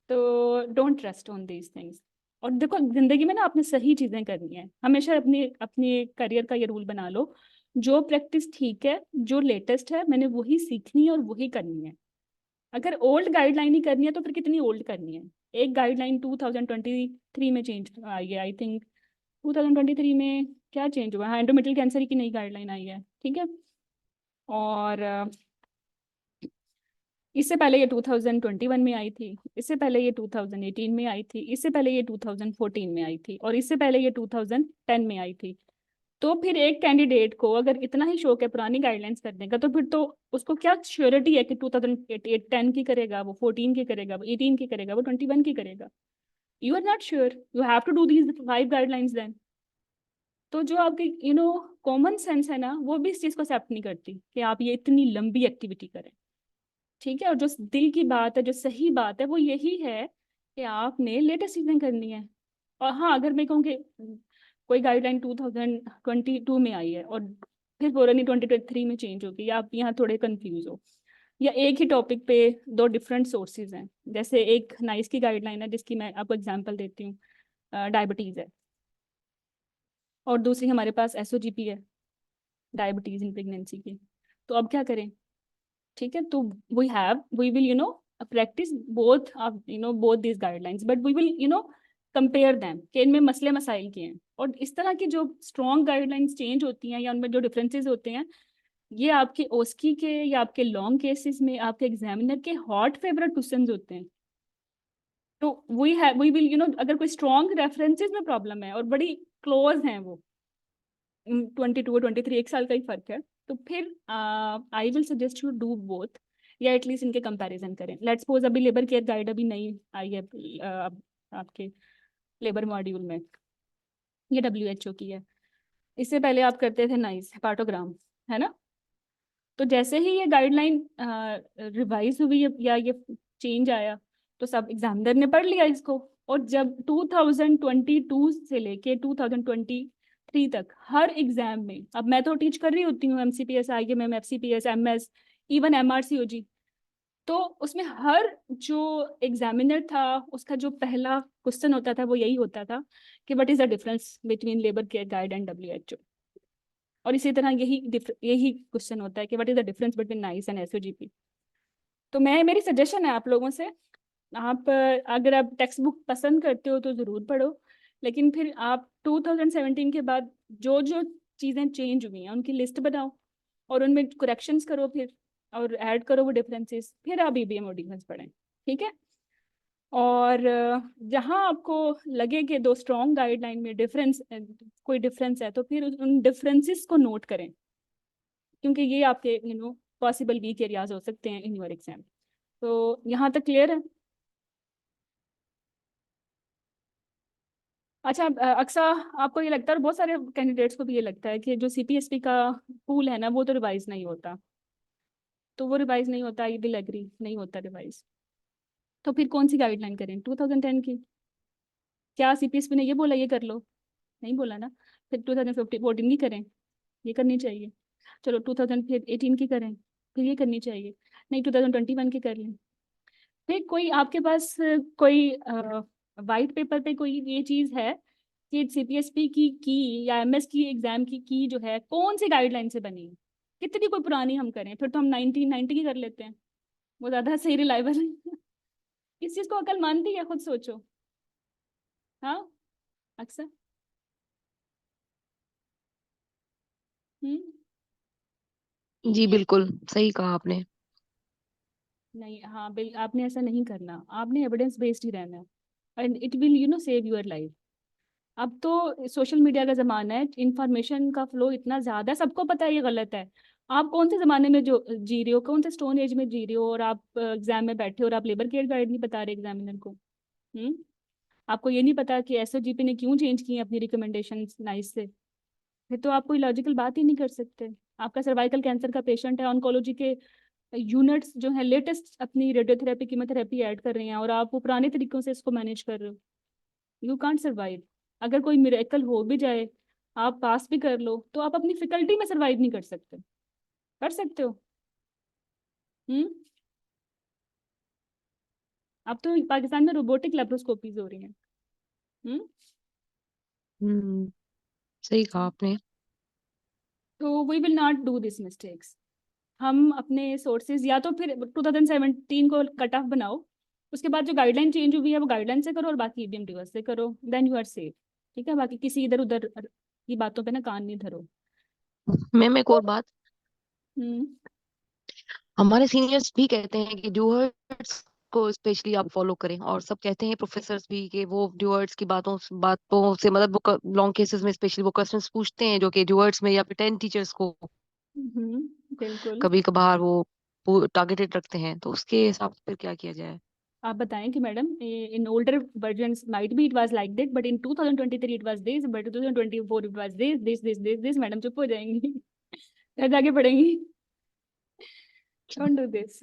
तो don't trust on these things. और देखो जिंदगी में ना आपने सही चीजें करनी है हमेशा। अपने अपने करियर का ये रूल बना लो, जो प्रैक्टिस ठीक है, जो लेटेस्ट है, मैंने वही सीखनी है और वही करनी है। अगर ओल्ड गाइडलाइन ही करनी है तो फिर कितनी ओल्ड करनी है। एक गाइडलाइन 2023 में चेंज आई है, आई थिंक 2023 में क्या चेंज हुआ है, हाँ, एंडोमेट्रियल कैंसर की नई गाइडलाइन आई है, ठीक है। और इससे पहले ये 2021 में आई थी, इससे पहले ये 2018 में आई थी, इससे पहले ये 2014 में आई थी, और इससे पहले ये 2010 में आई थी। तो फिर एक कैंडिडेट को अगर इतना ही शौक है पुरानी गाइडलाइंस करने का, तो फिर तो उसको क्या श्योरिटी है कि 2010 की करेगा, वो 14 की करेगा, वो 18 की करेगा, वो 21 की करेगा? You are not sure, you have to do these 5 guidelines then. तो जो आपकी कॉमन सेंस है ना, वो भी इस चीज को एक्सेप्ट नहीं करती कि आप ये इतनी लंबी एक्टिविटी करें। ठीक है, और जो दिल की बात है, जो सही बात है, वो यही है कि आपने लेटेस्ट चीजें करनी है। और हाँ, अगर मैं कहूँ कि कोई गाइडलाइन 2022 में आई है और फिर पुरानी 2023 में चेंज होगी, या आप यहाँ थोड़े कंफ्यूज हो, या एक ही टॉपिक पे दो डिफरेंट सोर्सेज हैं। जैसे एक नाइस की गाइडलाइन है, जिसकी मैं आपको एग्जांपल देती हूँ, डायबिटीज है, और दूसरी हमारे पास एसओजीपी है, डायबिटीज इन प्रेगनेंसी की। तो अब क्या करें? ठीक है, तो we will practice both both this guidelines, but we will compare them कि इनमें मसले मसाइल के हैं। और इस तरह की जो स्ट्रॉन्ग गाइडलाइंस चेंज होती हैं या उनमें जो डिफरेंसेस होते हैं, ये आपके ओस्की के या आपके लॉन्ग केसेस में आपके एग्जामिनर के हॉट फेवरेट क्वेश्चंस होते हैं। तो वी विल अगर कोई स्ट्रॉन्ग रेफरेंसेस में प्रॉब्लम है और बड़ी क्लोज हैं वो, 22 और 23 एक साल का ही फर्क है, तो फिर I will suggest you do both, या एटलीस्ट इनके कंपैरिजन करें। लेट्स सपोज अभी लेबर केयर गाइड अभी नई आई है आपके लेबर मॉड्यूल में, ये WHO की है। इससे पहले आप करते थे नाइस हेपाटोग्राम, है ना? तो जैसे ही ये गाइडलाइन रिवाइज हुई या ये चेंज आया, तो सब एग्जामिनर ने पढ़ लिया इसको। और जब 2022 से लेके 2023 तक हर एग्जाम में, अब मैं तो टीच कर रही होती हूँ MCPS, IMM, FCPS, MS, even MRCOG, तो उसमें हर जो एग्जामिनर था उसका जो पहला क्वेश्चन होता था वो यही होता था कि what is the difference between labour care guide and WHO। और इसी तरह यही क्वेश्चन होता है कि what is the difference between nice and SOGP। तो मेरी सजेशन है आप लोगों से, आप अगर आप टेक्स्ट बुक पसंद करते हो तो ज़रूर पढ़ो, लेकिन फिर आप 2017 के बाद जो जो चीज़ें चेंज हुई हैं उनकी लिस्ट बनाओ और उनमें करेक्शंस करो फिर, और ऐड करो वो डिफरेंसेस, फिर आप EBM और डिफेंस पढ़ें। ठीक है? और जहाँ आपको लगे कि दो स्ट्रॉन्ग गाइडलाइन में कोई डिफरेंस है, तो फिर उन डिफरेंसेस को नोट करें, क्योंकि ये आपके पॉसिबल वीक एरियाज हो सकते हैं इन योर एग्जाम। तो यहाँ तक क्लियर है? अच्छा, अक्सा, आपको ये लगता है और बहुत सारे कैंडिडेट्स को भी ये लगता है कि जो CPSP का पूल है ना, वो तो रिवाइज नहीं होता। तो वो रिवाइज नहीं होता, आई विल एग्री, नहीं होता रिवाइज। तो फिर कौन सी गाइडलाइन करें? 2010 की? क्या CPSP ने ये बोला ये कर लो? नहीं बोला ना। फिर 2014 की करें, ये करनी चाहिए। चलो 2018 की करें, फिर ये करनी चाहिए। नहीं, 2021 की कर लें। फिर कोई आपके पास कोई वाइट पेपर पे कोई ये चीज़ है कि CPSP की या MS की एग्जाम की जो है कौन सी गाइडलाइन से बनी है? कितनी कोई पुरानी हम करें, फिर तो हम 1990 की कर लेते हैं, वो ज़्यादा सही रिलायबल है। इस चीज़ को अकल मानती है? खुद सोचो। हाँ, अक्सर। हम्म। जी बिल्कुल सही कहा आपने। नहीं, हाँ आपने ऐसा नहीं करना, आपने एविडेंस बेस्ड ही रहना है, and it will save your life. अब तो सोशल मीडिया का जमाना है, इंफॉर्मेशन का फ्लो इतना ज्यादा है, सबको पता है ये गलत है। आप कौन से जमाने में जो जी रहे हो, कौन से स्टोन एज में जी रहे हो, और आप एग्जाम में बैठे हो और आप लेबर केयर गाइड नहीं बता रहे एग्जामिनर को? हम्म। आपको ये नहीं पता कि SOGP ने क्यों चेंज की है अपनी रिकमेंडेशन नाइस से? फिर तो आप कोई लॉजिकल बात ही नहीं कर सकते। आपका सर्वाइकल कैंसर का पेशेंट है, ऑन्कोलॉजी के यूनिट्स जो है लेटेस्ट अपनी रेडियोथेरेपी कीमोथेरेपी ऐड कर रहे हैं, और आप वो पुराने तरीकों से इसको मैनेज कर रहे हो। You can't survive. अगर कोई मिरेकल हो भी जाए, आप पास भी कर लो, तो आप अपनी फैकल्टी में सर्वाइव नहीं कर सकते। कर सकते हो? हम्म। अब तो पाकिस्तान में रोबोटिक लेप्रोस्कोपीज हो रही हैं। हम्म। हम्म, सही कहा आपने। तो we will not do this mistakes. हम अपने सोर्सेज या तो फिर 2017 को कट ऑफ बनाओ, उसके बाद जो गाइडलाइन चेंज हुई है वो गाइडलाइन से करो, और बाकी EBM रिवर्स से करो, देन यू आर सेफ। ठीक है? बाकी किसी इधर उधर की बातों पे ना कान नहीं धरो। मैम एक और बात, हम्म। हमारे सीनियर्स भी कहते हैं कि डूअर्स को स्पेशली आप फॉलो करें। और सब कहते हैं प्रोफेसर्स भी कि वो ड्यूअर्स की बातों बातों से मतलब वो लॉन्ग केसेस में स्पेशली वो क्वेश्चंस पूछते हैं जो कि ड्यूअर्स में या फिर 10 टीचर्स को बिल्कुल। कभी कभार वो टारगेटेड रखते हैं, तो उसके हिसाब से फिर क्या किया जाए? आप बताएं कि madam in older versions might be it was like that, but in 2023 it was this, but 2024 it was this. Madam चुप हो जाएंगी। फिर आगे पढ़ेंगी। Don't do this.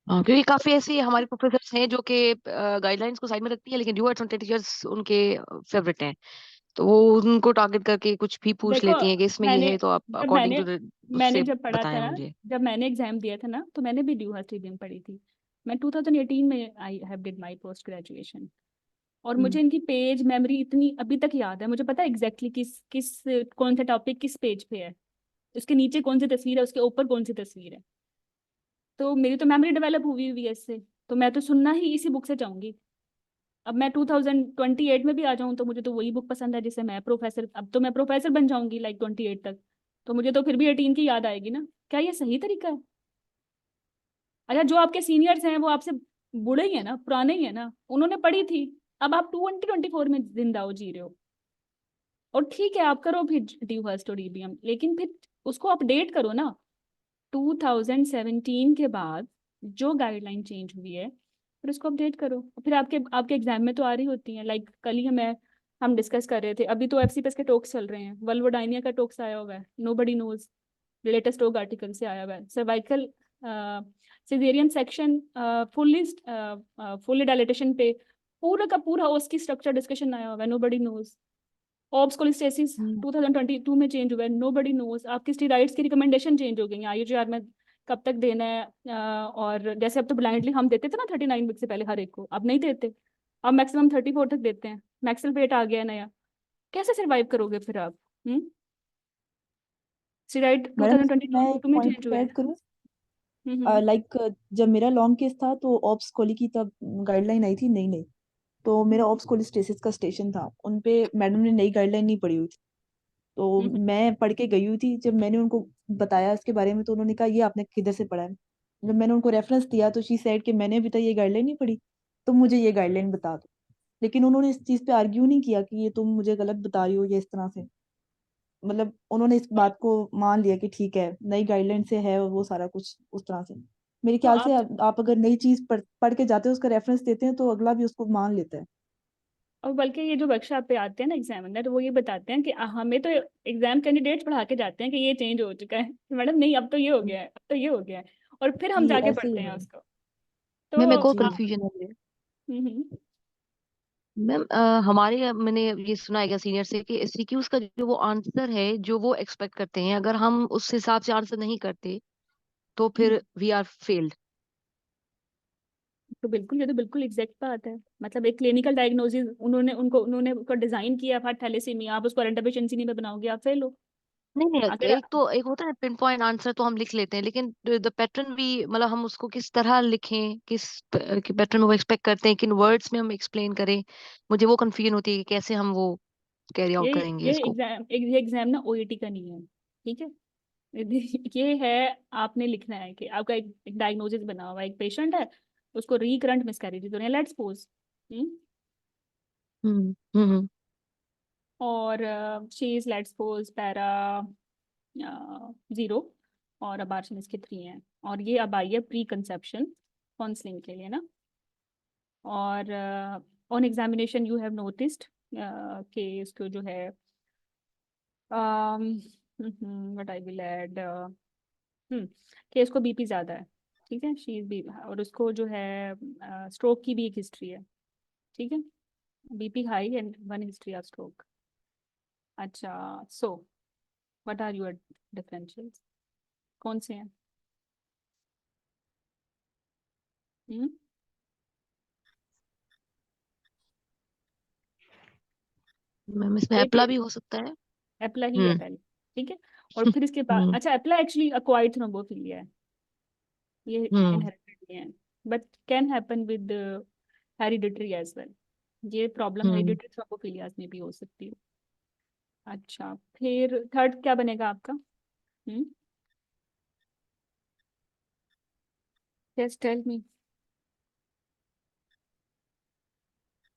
हाँ, क्योंकि काफी ऐसे हमारे प्रोफेसर्स हैं जो कि गाइडलाइंस को साइड में रखती है, लेकिन ड्यूअर्स और टीचर्स उनके फेवरेट हैं, तो वो उनको टारगेट करके कुछ भी पूछ देखो, लेती हैं कि इसमें ये मैंने है, तो आप जब अकॉर्डिंग मैंने टू मैंने उससे जब पढ़ा था बताएं ना, मुझे। जब मैंने एग्जाम दिया था ना, तो मैंने भी ड्यूहर्सिटी में पढ़ी थी। मैं 2018 में I have did my post graduation. और मुझे इनकी पेज मेमोरी इतनी अभी तक याद है, मुझे पता है एग्जैक्टली किस किस कौन सा टॉपिक किस पेज पे है, उसके नीचे कौन सी तस्वीर है, उसके ऊपर कौन सी तस्वीर है। तो मेरी तो मेमोरी डेवलप हुई हुई है इससे। तो मैं तो सुनना ही इसी बुक से चाहूंगी। अब मैं 2028 में भी आ जाऊं तो मुझे तो वही बुक पसंद है जिससे मैं प्रोफेसर, अब तो मैं प्रोफेसर बन जाऊंगी लाइक 28 तक। तो मुझे तो फिर भी 18 की याद आएगी ना। क्या ये सही तरीका है? अच्छा, जो आपके सीनियर्स हैं वो आपसे बूढ़े ही है ना, पुराने ही है ना, उन्होंने पढ़ी थी। अब आप 2024 में जिंदा हो, जी रहे हो। और ठीक है, आप करो फिर ड्यू फर्स्ट और ईबीएम, लेकिन फिर उसको अपडेट करो ना। 2017 के बाद जो गाइडलाइन चेंज हुई है, फिर उसको अपडेट करो। फिर आपके आपके एग्जाम में तो आ रही होती हैं। लाइक कल ही हम डिस्कस कर रहे थे, अभी तो एफसीपीएस के टॉक्स चल रहे हैं, वल्वोडाइनिया का टॉक्स आया हुआ है, nobody knows. Latest talk article से आया हुआ है, cervical caesarean section fully dilatation पे पूरा का पूरा उसकी स्ट्रक्चर डिस्कशन आया हुआ है, नोबडी नोज। ऑब्स कोलिस्टेसिस 2022 में चेंज हुआ है, नोबडी नोज। आपकी स्टेरॉइड्स की रिकमेंडेशन चेंज हो गई है, आईयूजीआर में कब तक देना है। और जैसे अब तो ब्लाइंडली हम देते थे ना 39 वीक से पहले हर एक को, अब नहीं देते। अब मैक्सिमम 34 तक देते हैं। मैक्सल पेट आ गया है नया। कैसे सर्वाइव करोगे फिर आप? स्टेरॉइड मैडम इसमें मैं एक 2022 में पॉइंट चेंज हुए ऐड हैं। करूँ? हम्म। लाइक जब मेरा लॉन्ग केस था तो ऑप्स कोली की तब गाइडलाइन आई थी नई नई। तो मेरा ऑप्स कोलिस्टेसिस का स्टेशन था, उन पे मैडम ने नई गाइडलाइन नहीं पढ़ी हुई थी। तो हम्म। मैं पढ़ के गई हुई थी, जब मैंने उनको बताया इसके बारे में तो उन्होंने कहा ये आपने किधर से पढ़ा है। जब मैंने उनको रेफरेंस दिया तो शी सेड कि मैंने अभी तक ये गाइडलाइन नहीं पढ़ी, तो मुझे ये गाइडलाइन बता दो। लेकिन उन्होंने इस चीज पे आर्ग्यू नहीं किया कि ये तुम मुझे गलत बता रही हो या इस तरह से। मतलब उन्होंने इस बात को मान लिया कि ठीक है नई गाइडलाइन से है और वो सारा कुछ उस तरह से। मेरे तो ख्याल से आप, आप अगर नई चीज पढ़ के जाते हो उसका रेफरेंस देते हैं तो अगला भी उसको मान लेता है। और बल्कि ये जो वर्कशॉप पे आते हैं ना एग्जामिनर, वो ये बताते हैं कि हमें तो एग्जाम कैंडिडेट्स पढ़ा के जाते हैं कि ये चेंज हो चुका है मैडम, नहीं अब तो ये हो गया है, अब तो ये हो गया है। और फिर हम जी जाके ऐसे ही पढ़ते है हैं मैडम। उसको। मैम तो एक और जी कंफ्यूजन है। हम्म। मैम हमारे मैंने ये सुना है क्या सीनियर से कि एससीक्यूज का जो वो आंसर है जो वो एक्सपेक्ट करते हैं, अगर हम उस हिसाब से आंसर नहीं करते तो फिर वी आर फेल्ड। तो बिल्कुल, ये तो बिल्कुल एग्जैक्ट बात है। मतलब एक क्लिनिकल डायग्नोसिस उन्होंने उसको डिजाइन किया था थैलेसीमिया, आप उसको रेंट एफिशिएंसी में बनाओगे, आप फेल हो। नहीं नहीं, अगर एक तो एक होता है पिन पॉइंट आंसर तो हम लिख लेते हैं, लेकिन द पैटर्न भी मतलब हम उसको किस तरह लिखें, किस पैटर्न में वो एक्सपेक्ट करते हैं, किन वर्ड्स में हम एक्सप्लेन करें, मुझे वो कंफ्यूजन होती है कि कैसे हम वो कैरी आउट ये करेंगे ये इसको। एग्जाम ये एग्जाम ना ओईटी का नहीं है, ठीक है। ये है, आपने लिखना है कि आपका एक डायग्नोसिस बना हुआ है, एक पेशेंट है, उसको रिकरेंट मिसकैरेज हो रहे हैं, लेट्स सपोज। हम्म। और she is let's suppose para 0, और अबार्शन इसके 3 हैं। और ये अब आई है प्री कंसेप्शन काउंसलिंग के लिए ना। और on examination you have noticed कि इसको जो है व्हाट आई विल ऐड, कि इसको बीपी ज़्यादा है, ठीक है, शी इज बी, और उसको जो है स्ट्रोक की भी एक हिस्ट्री है, ठीक है। BP high and one history of stroke. अच्छा, so what are your differentials, कौन से हैं? हम्म। मैम इसमें एक एप्ला भी हो सकता है। एप्ला ही है हम्म। पहले, ठीक है। और फिर इसके बाद, हम्म। अच्छा, एप्ला एक्चुअली अक्वायर्ड थ्रोम्बोफिलिया है, ये हम्म। इनहेरिटेड है, but can happen with hereditary as well. ये प्रॉब्लम हम्म। हेरिडिटरी थ्रोम्बोफिलियाज में भी हो सकती है। अच्छा, फिर थर्ड क्या बनेगा आपका? Hmm. Yes tell me.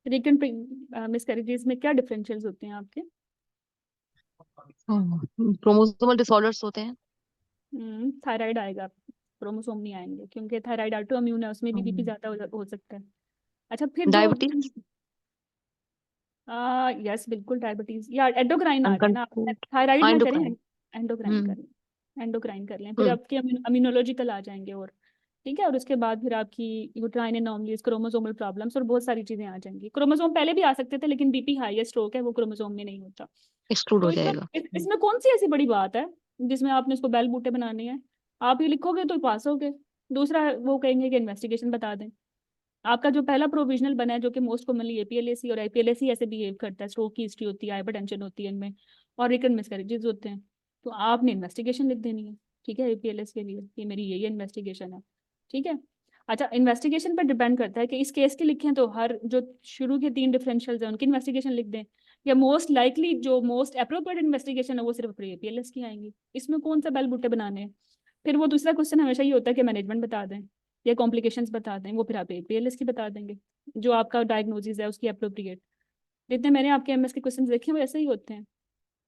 Recurrent miscarriages में क्या डिफरेंशियल्स होते हैं आपके? क्रोमोसोमल डिसऑर्डर्स होते हैं। थायराइड आएगा, क्रोमोसोम नहीं आएंगे, क्योंकि थायराइड ऑटोइम्यून है, उसमें भी बीपी ज्यादा हो सकता है। अच्छा, फिर जो डायबिटीज, यस बिल्कुल, डायबिटीज या एंडोक्राइन आ गया ना, अनकंट्रोल्ड थायराइड ना करें, एंडोक्राइन। एंडोक्राइन हम्म कर लें, एंडोक्राइन कर लें, फिर हम्म आपके अम्यूनोलॉजिकल आ जाएंगे, और ठीक है, और उसके बाद फिर आपकी यूट्राइन एनोमलीज, क्रोमोसोमल प्रॉब्लम्स और बहुत सारी चीजें आ जाएंगी। क्रोमोसोम पहले भी आ सकते थे, लेकिन बीपी हाई है, स्ट्रोक है, वो क्रोमोसोम में नहीं होता। एक्सक्लूड तो हो इसमें जाएगा। इसमें कौन सी ऐसी बड़ी बात है जिसमें आपने इसको बैल बूटे बनाने हैं? आप ये लिखोगे तो पास होगे। दूसरा, वो कहेंगे कि इन्वेस्टिगेशन बता दें। आपका जो पहला प्रोविजनल बना है, जो कि मोस्ट कॉमनली एपीएलएसी, और एपीएलएसी ऐसे बिहेव करता है, स्ट्रोक की हिस्ट्री होती है, हाइपरटेंशन होती है इनमें, और रिकरेंट मिसकैरेजेस होते हैं, तो आपने इन्वेस्टिगेशन लिख देनी है, ठीक है, एपीएलएस के लिए कि मेरी यही इन्वेस्टिगेशन है, ठीक है। अच्छा, इन्वेस्टिगेशन पर डिपेंड करता है कि इस केस के लिखें तो हर जो शुरू के 3 डिफरेंशियल्स हैं उनकी इन्वेस्टिगेशन लिख दें, या मोस्ट लाइकली जो मोस्ट अप्रोप्रिएट इन्वेस्टिगेशन है वो सिर्फ एपीएलएस की आएंगी। इसमें कौन सा बैल बूटे बनाने हैं? फिर वो दूसरा क्वेश्चन हमेशा ये होता है कि मैनेजमेंट बता दें या कॉम्प्लिकेशंस बता दें, वो फिर आप एपीएलएस की बता देंगे, जो आपका डायग्नोसिस है उसकी अप्रोप्रिएट। जितने मैंने आपके एमएस के क्वेश्चन देखे वो ऐसे ही होते हैं।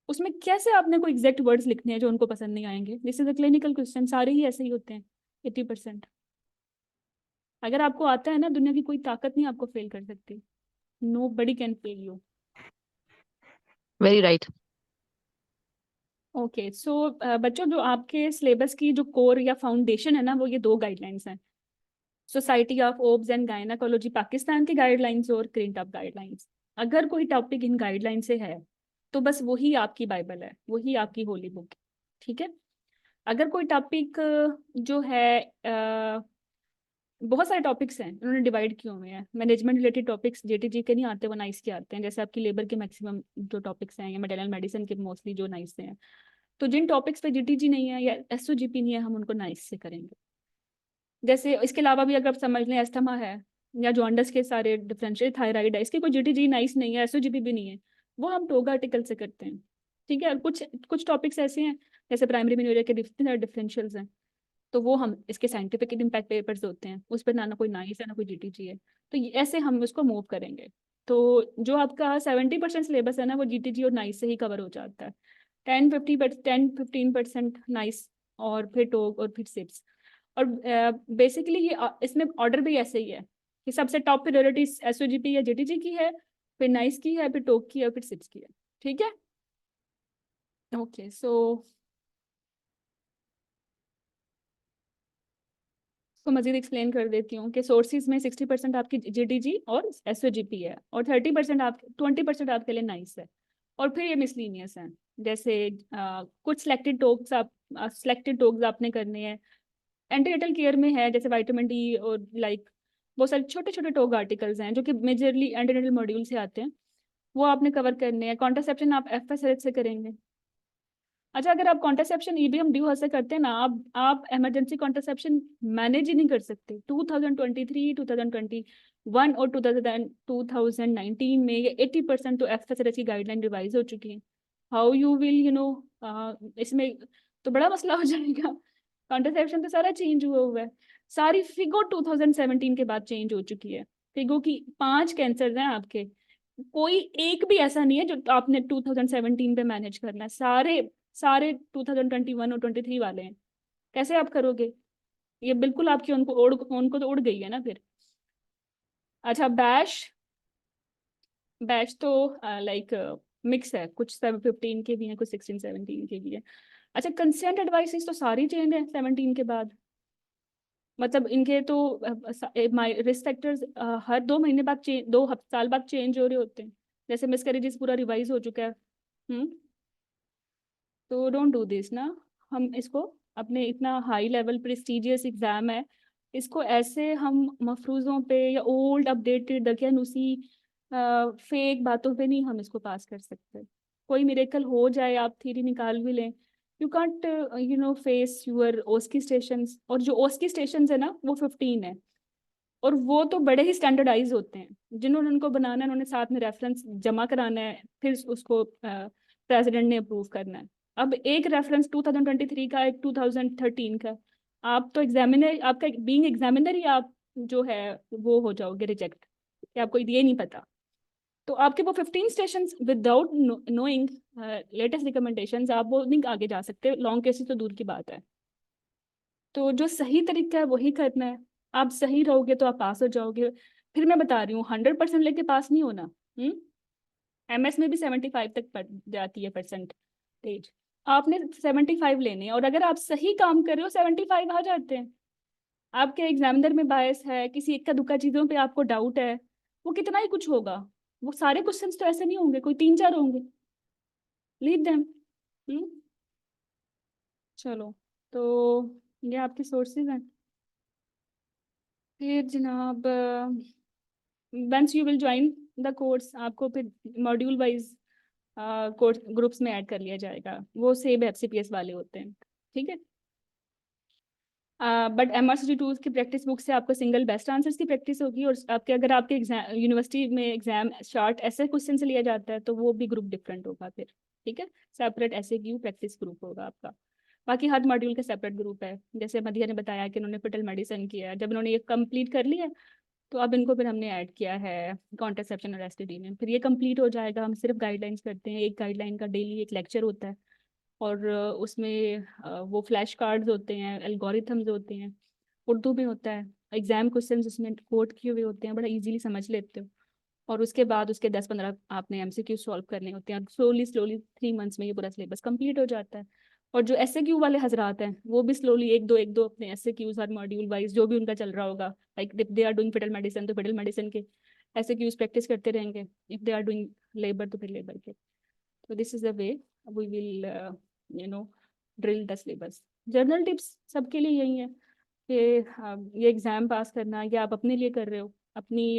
उसमें कैसे आपने कोई एग्जैक्ट वर्ड्स लिखने हैं जो उनको पसंद नहीं आएंगे? This is a clinical question, सारे ही ऐसे ही होते हैं 80%। अगर आपको आता है ना, दुनिया की कोई ताकत नहीं आपको फेल कर सकती। Nobody can fail you. Very right. Okay, so बच्चों, जो आपके सिलेबस की जो कोर या फाउंडेशन है ना, वो ये 2 गाइडलाइंस हैं, society of obs and gynaecology Pakistan की गाइडलाइंस और क्लिंटॉप गाइडलाइंस। अगर कोई टॉपिक इन गाइडलाइन से है तो बस वही आपकी बाइबल है, वही आपकी होली बुक है, ठीक है। अगर कोई टॉपिक जो है बहुत सारे टॉपिक्स हैं, उन्होंने डिवाइड किए हुए हैं, मैनेजमेंट रिलेटेड टॉपिक्स जेटीजी के नहीं आते, वो नाइस के आते हैं, जैसे आपकी लेबर के मैक्सिमम जो टॉपिक्स हैं, या मेटरनल मेडिसिन के मोस्टली जो नाइस से हैं। तो जिन टॉपिक्स पे जीटीजी नहीं है या एसओजीपी नहीं है, हम उनको नाइस से करेंगे। जैसे इसके अलावा भी अगर आप समझ लें, एस्थमा है या जॉन्डस के सारे डिफरेंशियल, थायराइड है, इसकी कोई जीटीजी नाइस नहीं है, एसओजीपी भी नहीं है, वो हम टोगा आर्टिकल से करते हैं, ठीक है। और कुछ कुछ टॉपिक्स ऐसे हैं, जैसे प्राइमरी मेनोरिया के डिफरेंशियल्स हैं, तो वो हम इसके साइंटिफिक इम्पैक्ट पेपर्स होते हैं, उस पर ना कोई नाइस है ना कोई जीटीजी है, तो ऐसे हम उसको मूव करेंगे। तो जो आपका 70% सिलेबस है ना, वो जीटीजी और नाइस से ही कवर हो जाता है। 10-15% नाइस, और फिर टोग, और फिर सिप्स। और बेसिकली ये इसमें ऑर्डर भी ऐसे ही है कि सबसे टॉप प्रायोरिटी एसओजीपी या जीटीजी की है, फिर नाइस की है, फिर टोक की है, फिर सिप्स की है, ठीक है। ओके, सो तो मजीद एक्सप्लेन कर देती हूँ कि सोर्सेज में 60% आपकी जीटीजी और एसओजीपी है, और 30% आप 20% आपके लिए नाइस है, और फिर ये मिसलीनियस है, जैसे कुछ सिलेक्टेड टॉक्स आपने करने हैं। एंटीनेटल केयर में है, जैसे विटामिन डी, और लाइक बहुत सारे छोटे छोटे टॉक आर्टिकल्स हैं जो कि मेजरली एंटीनेटल मॉड्यूल से आते हैं, वो आपने कवर करने हैं। कॉन्ट्रासेप्शन आप एफएसएच से करेंगे। अच्छा, अगर आप कॉन्ट्रासेप्शन ईबीएम ड्यू से करते हैं ना, आप इमरजेंसी कॉन्ट्रासेप्शन मैनेज ही नहीं कर सकते। 2023, 2021 और 2019 में ये 80% तो एफएसएच की गाइडलाइन रिवाइज हो चुकी है। हाउ यू विल इसमें तो बड़ा मसला हो जाएगा। कॉन्ट्रासेप्शन तो सारा चेंज हुआ है, सारी फिगो 2017 के बाद चेंज हो चुकी है। फिगो की 5 कैंसर हैं आपके, कोई एक भी ऐसा नहीं है जो आपने 2017 पे मैनेज करना है, सारे सारे 2021 और 23 वाले हैं। कैसे आप करोगे? ये बिल्कुल आपकी उनको तो उड़ गई है ना फिर। अच्छा, बैश बैच तो लाइक मिक्स है, कुछ 15 के भी हैं, कुछ 16-17 के भी है। अच्छा, कंसेंट एडवाइसेस तो सारी चेंज है 17 के बाद, मतलब इनके तो रिस्क फैक्टर्स हर 2 महीने बाद 2 साल बाद चेंज हो रहे होते हैं, जैसे मिसकैरेजेस पूरा रिवाइज हो चुका है। तो डोंट डू दिस ना। हम इसको अपने इतना हाई लेवल प्रेस्टिजियस एग्जाम है, इसको ऐसे हम मफरूज़ों पे या ओल्ड अपडेटेड दकियानूसी फेक बातों पे नहीं हम इसको पास कर सकते। कोई मिरेकल हो जाए, आप थ्योरी निकाल भी लें, you can't face your Oski station, और जो ओस्की स्टेशन है ना वो 15 है, और वो तो बड़े ही स्टैंडर्डाइज होते हैं। जिन्होंने उनको बनाना है उन्होंने साथ में रेफरेंस जमा कराना है, फिर उसको प्रेसिडेंट ने अप्रूव करना है। अब एक रेफरेंस 2023 का, एक 2013 का, आप तो एग्जामिनर, आपका बीइंग एग्जामिनर ही आप जो है वो हो जाओगे रिजेक्ट, कि आपको ये नहीं पता। तो आपके वो 15 station without knowing latest recommendations आप वो नहीं आगे जा सकते, लॉन्ग केसेस तो दूर की बात है। तो जो सही तरीका है वही करना है। आप सही रहोगे तो आप पास हो जाओगे। फिर मैं बता रही हूँ 100% लेके पास नहीं होना। MS में भी 75 तक पड़ जाती है परसेंटेज। आपने 75 लेने हैं, और अगर आप सही काम कर रहे हो 75 आ जाते हैं। आपके एग्जामिनर में बायस है, किसी इक्का दुक्का चीजों पे आपको डाउट है, वो कितना ही कुछ होगा, वो सारे क्वेश्चंस तो ऐसे नहीं होंगे, कोई 3-4 होंगे। Leave them. चलो, तो ये आपके सोर्सेज हैं। फिर जनाब, once you will join the course, आपको फिर मॉड्यूल वाइज कोर्स ग्रुप्स में ऐड कर लिया जाएगा, वो सेम FCPS वाले होते हैं, ठीक है। बट MRCG2 की प्रैक्टिस बुक से आपको सिंगल बेस्ट आंसर्स की प्रैक्टिस होगी, और आपके अगर आपके एग्जाम यूनिवर्सिटी में एग्जाम शार्ट ऐसे क्वेश्चन से लिया जाता है तो वो भी ग्रुप डिफरेंट होगा फिर, ठीक है। सेपरेट SAQ प्रैक्टिस ग्रुप होगा आपका। बाकी हर मॉड्यूल का सेपरेट ग्रुप है। जैसे मदिया ने बताया कि उन्होंने फीटल मेडिसिन किया है, जब उन्होंने ये कंप्लीट कर लिया तो अब इनको फिर हमने ऐड किया है कॉन्ट्रासेप्शन और STD में। फिर ये कंप्लीट हो जाएगा। हम सिर्फ गाइडलाइंस करते हैं, एक गाइडलाइन का डेली एक लेक्चर होता है, और उसमें वो फ्लैश कार्ड्स होते हैं, एल्गोरिथम्स होते हैं, उर्दू में होता है, एग्जाम क्वेश्चंस उसमें कोट किए हुए होते हैं, बड़ा इजीली समझ लेते हो। और उसके बाद उसके 10-15 आपने MCQ सॉल्व करने होते हैं। स्लोली स्लोली 3 मंथ्स में ये पूरा सिलेबस कंप्लीट हो जाता है। और जो SAQ वाले हजरात हैं वो भी स्लोली एक दो अपने SAQs हर मॉड्यूल वाइज जो भी उनका चल रहा होगा, like if they are doing fetal medicine तो फीटल मेडिसिन के SAQs प्रैक्टिस करते रहेंगे, if they are doing labour तो फिर लेबर के। तो this is the way we will drill the syllabus. General tips सबके लिए यही है कि ये एग्जाम पास करना, या आप अपने लिए कर रहे हो, अपनी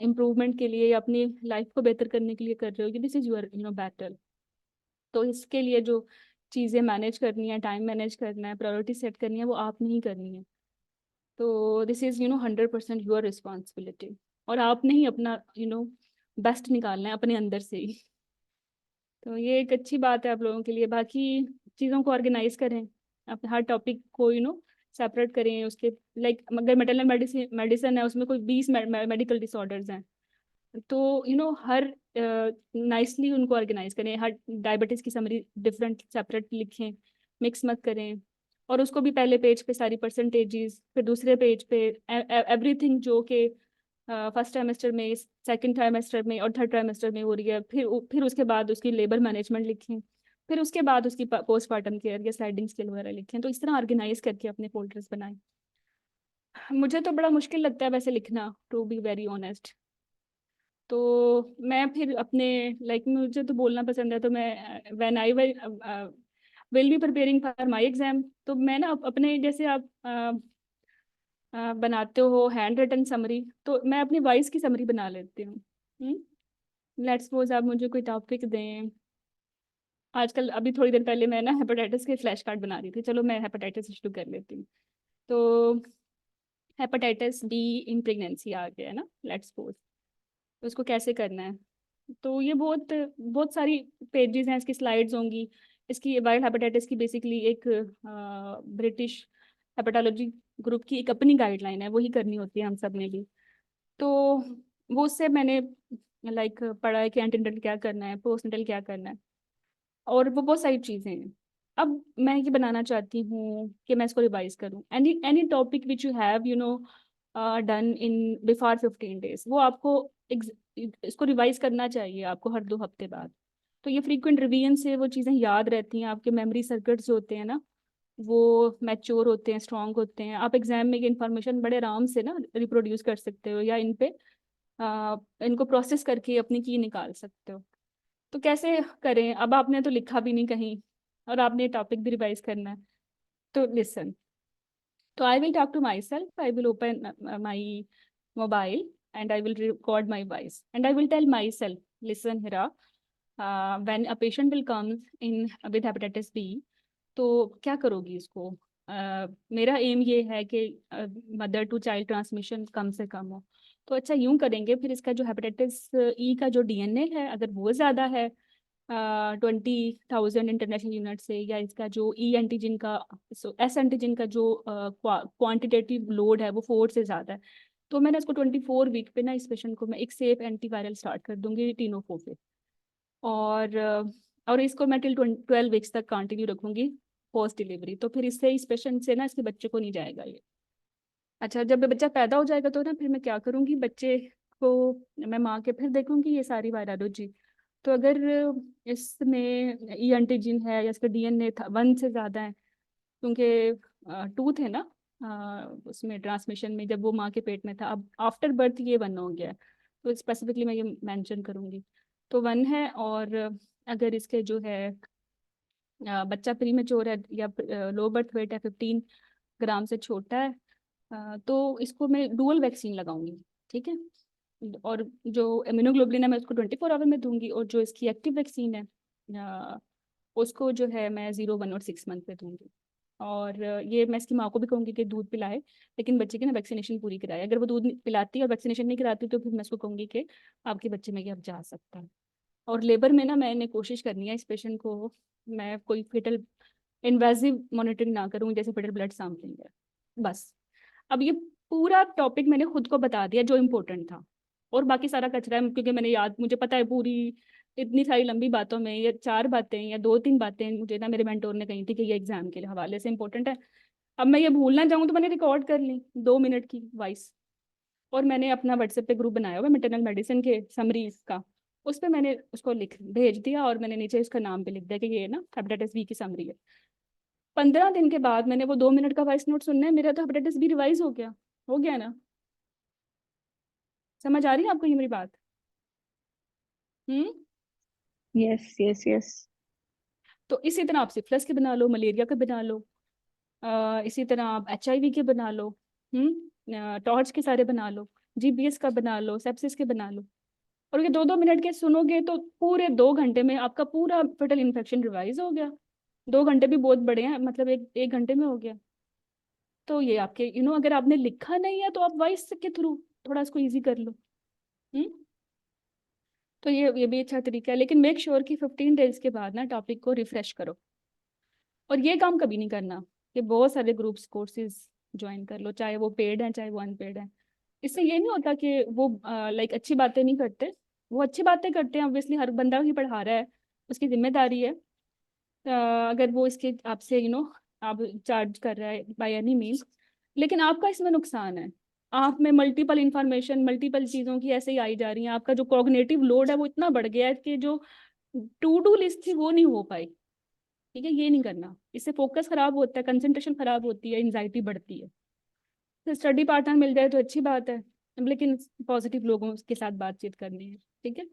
इम्प्रूवमेंट के लिए, या अपनी लाइफ को बेहतर करने के लिए कर रहे हो, दिस इज योर बैटल। तो इसके लिए जो चीज़ें मैनेज करनी है, टाइम मैनेज करना है, प्रायोरिटी सेट करनी है, वो आपने ही करनी है। तो दिस इज 100% योर रिस्पॉन्सिबिलिटी, और आपने ही अपना बेस्ट निकालना है अपने अंदर से ही। तो ये एक अच्छी बात है आप लोगों के लिए। बाकी चीज़ों को ऑर्गेनाइज करें, आप हर टॉपिक को सेपरेट करें उसके, लाइक अगर मेटरनल मेडिसिन है उसमें कोई 20 मेडिकल डिसऑर्डर्स हैं, तो हर नाइसली उनको ऑर्गेनाइज करें। हर डायबिटीज़ की समरी डिफरेंट सेपरेट लिखें, मिक्स मत करें। और उसको भी पहले पेज पे सारी परसेंटेजेस, फिर दूसरे पेज पे एवरीथिंग जो कि फर्स्ट ट्राइमेस्टर में, सेकंड ट्राइमेस्टर में और थर्ड ट्राइमेस्टर में हो रही है। फिर उसके बाद उसकी लेबर मैनेजमेंट लिखें, फिर उसके बाद उसकी पोस्टमार्टम केयर या स्लाइडिंग स्केल वगैरह लिखें। तो इस तरह ऑर्गेनाइज करके अपने फोल्डर्स बनाएं। मुझे तो बड़ा मुश्किल लगता है वैसे लिखना, टू बी वेरी ऑनेस्ट। तो मैं फिर अपने मुझे तो बोलना पसंद है, तो मैं when I will be preparing for my exam, तो मैं ना अपने जैसे आप बनाते हो हैंड रिटन समरी, तो मैं अपनी वॉइस की समरी बना लेती हूँ। लेट्स सपोज आप मुझे कोई टॉपिक दें। आजकल अभी थोड़ी देर पहले मैं ना हेपेटाइटिस के फ्लैश कार्ड बना रही थी, चलो मैं हेपेटाइटिस शुरू कर लेती हूँ। तो हेपेटाइटिस B इन प्रेगनेंसी आ गया है ना, लेट्स सपोज, तो उसको कैसे करना है। तो ये बहुत बहुत सारी पेजेस हैं, इसकी स्लाइड्स होंगी। इसकी वायरल हेपेटाइटिस की बेसिकली एक ब्रिटिश हेपेटोलॉजी ग्रुप की एक अपनी गाइडलाइन है, वही करनी होती है हम सब ने भी। तो वो उससे मैंने पढ़ा है कि एंटीनेटल क्या करना है, पोस्टनेटल क्या करना है, और वो बहुत सारी चीज़ें हैं। अब मैं ये बनाना चाहती हूँ कि मैं इसको रिवाइज करूँ। Any topic which you have done in before 15 days, वो आपको इसको रिवाइज करना चाहिए आपको हर 2 हफ्ते बाद। तो ये फ्रीक्वेंट रिवीजन से वो चीज़ें याद रहती हैं, आपके मेमोरी सर्किट्स होते हैं ना वो मैच्योर होते हैं, स्ट्रांग होते हैं। आप एग्जाम में ये इन्फॉर्मेशन बड़े आराम से ना रिप्रोड्यूस कर सकते हो, या इनको प्रोसेस करके अपनी की निकाल सकते हो। तो कैसे करें, अब आपने तो लिखा भी नहीं कहीं और आपने टॉपिक भी रिवाइज करना है, तो लिसन। तो I will talk to myself, I will open my mobile and I will record my voice and I will tell myself, listen Hira, when a patient will come in with hepatitis B, तो क्या करोगी इसको। मेरा एम ये है कि मदर टू चाइल्ड ट्रांसमिशन कम से कम हो। तो अच्छा यूं करेंगे, फिर इसका जो हेपेटाइटिस E का जो DNA है अगर वो ज़्यादा है 20,000 इंटरनेशनल यूनिट से, या इसका जो E एंटीजन का S एंटीजन का जो क्वांटिटेटिव लोड है वो 4 से ज़्यादा है, तो मैंने इसको 24 वीक पे ना इस पेशेंट को मैं एक सेफ एंटीवायरल स्टार्ट कर दूंगी टीनोफो पे, और इसको मैं टिल 12 वीक्स तक कंटिन्यू रखूंगी पोस्ट डिलीवरी। तो फिर इससे इस पेशेंट से ना इसके बच्चे को नहीं जाएगा ये। अच्छा, जब बच्चा पैदा हो जाएगा तो ना फिर मैं क्या करूंगी, बच्चे को मैं माँ के फिर देखूंगी ये सारी वायरोलॉजी। तो अगर इसमें ई एंटीजन है या इसका डीएनए 1 से ज़्यादा है, क्योंकि टूथ है ना, उसमें ट्रांसमिशन में जब वो माँ के पेट में था, अब आफ्टर बर्थ ये 1 हो गया है, तो स्पेसिफिकली मैं ये मेंशन करूंगी। तो 1 है, और अगर इसके जो है बच्चा प्रीमेच्योर है या लो बर्थ वेट है 15 ग्राम से छोटा है, तो इसको मैं डुअल वैक्सीन लगाऊंगी। ठीक है, और जो इम्यूनोग्लोबुलिन है मैं उसको 24 आवर में दूंगी, और जो इसकी एक्टिव वैक्सीन है उसको जो है मैं 0, 1 और 6 मंथ पे दूंगी। और ये मैं इसकी माँ को भी कहूँगी कि दूध पिलाए, लेकिन बच्चे की ना वैक्सीनेशन पूरी कराए। अगर वो दूध पिलाती है और वैक्सीनेशन नहीं कराती तो फिर मैं उसको कहूँगी कि आपके बच्चे में ये अब जा सकता है। और लेबर में ना मैंने कोशिश करनी है इस पेशेंट को मैं कोई फेटल इन्वेजिव मॉनिटरिंग ना करूँ, जैसे फेटल ब्लड सैंपलिंग है। बस अब ये पूरा टॉपिक मैंने खुद को बता दिया जो इम्पोर्टेंट था, और बाकी सारा कचरा है, क्योंकि मैंने याद, मुझे पता है पूरी इतनी सारी लंबी बातों में ये 4 बातें या 2-3 बातें मुझे ना मेरे मेंटोर ने कही थी कि ये एग्जाम के हवाले से इम्पोर्टेंट है। अब मैं ये भूलना चाहूँ तो मैंने रिकॉर्ड कर ली 2 मिनट की वॉइस, और मैंने अपना व्हाट्सएप पे ग्रुप बनाया हुआ मैटरनल मेडिसिन के समरीज का, उस पर मैंने उसको लिख भेज दिया, और मैंने नीचे उसका नाम पे लिख दिया कि ये ना हेपेटाइटिस बी की समरी है। 15 दिन के बाद मैंने वो 2 मिनट का वॉइस नोट सुनना है, मेरा तो हेपेटाइटिस बी रिवाइज हो गया ना। समझ आ रही है आपको ये मेरी बात? हम्म। Yes yes yes. तो इसी तरह आप सिफिलिस के बना लो, मलेरिया के बना लो, इसी तरह आप HIV के बना लो, टॉर्च के सारे बना लो, GBS का बना लो, सेप्सिस के बना लो। और ये 2-2 मिनट के सुनोगे तो पूरे 2 घंटे में आपका पूरा फटल इन्फेक्शन रिवाइज हो गया। 2 घंटे भी बहुत बड़े हैं, मतलब एक घंटे में हो गया। तो ये आपके अगर आपने लिखा नहीं है तो आप वॉइस के थ्रू थोड़ा इसको इजी कर लो। हम्म। तो ये भी अच्छा तरीका है, लेकिन मेक श्योर कि 15 डेज के बाद ना टॉपिक को रिफ्रेश करो। और ये काम कभी नहीं करना कि बहुत सारे ग्रुप्स कोर्सेज ज्वाइन कर लो, चाहे वो पेड हैं चाहे वो अनपेड हैं। इससे ये नहीं होता कि वो लाइक अच्छी बातें नहीं करते, वो अच्छी बातें करते हैं, ऑब्वियसली हर बंदा ही पढ़ा रहा है, उसकी जिम्मेदारी है। अगर वो इसके आपसे आप चार्ज कर रहा है बाय एनी मीन्स, लेकिन आपका इसमें नुकसान है। आप में मल्टीपल इंफॉर्मेशन मल्टीपल चीज़ों की ऐसे ही आई जा रही है, आपका जो कॉग्निटिव लोड है वो इतना बढ़ गया है कि जो टू डू लिस्ट थी वो नहीं हो पाई। ठीक है, ये नहीं करना, इससे फोकस खराब होता है, कंसंट्रेशन खराब होती है, एंजाइटी बढ़ती है। तो स्टडी पार्टनर मिल जाए तो अच्छी बात है, लेकिन पॉजिटिव लोगों के साथ बातचीत करनी है। ठीक है,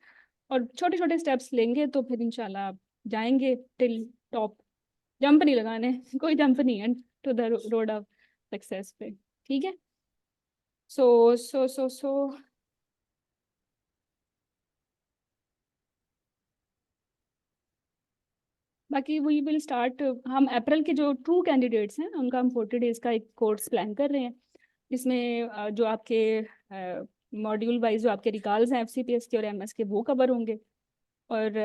और छोटे छोटे स्टेप्स लेंगे तो फिर इंशाल्लाह आप जाएंगे टिल टॉप। जंप नहीं लगाने कोई जंप नहीं है to the road of success पे। ठीक है, सो बाकी वी विल स्टार्ट। हम अप्रैल के जो ट्रू कैंडिडेट्स हैं उनका हम 40 डेज का एक कोर्स प्लान कर रहे हैं, जिसमें जो आपके मॉड्यूल वाइज जो आपके रिकॉल्स हैं FCPS के और MS के वो कवर होंगे। और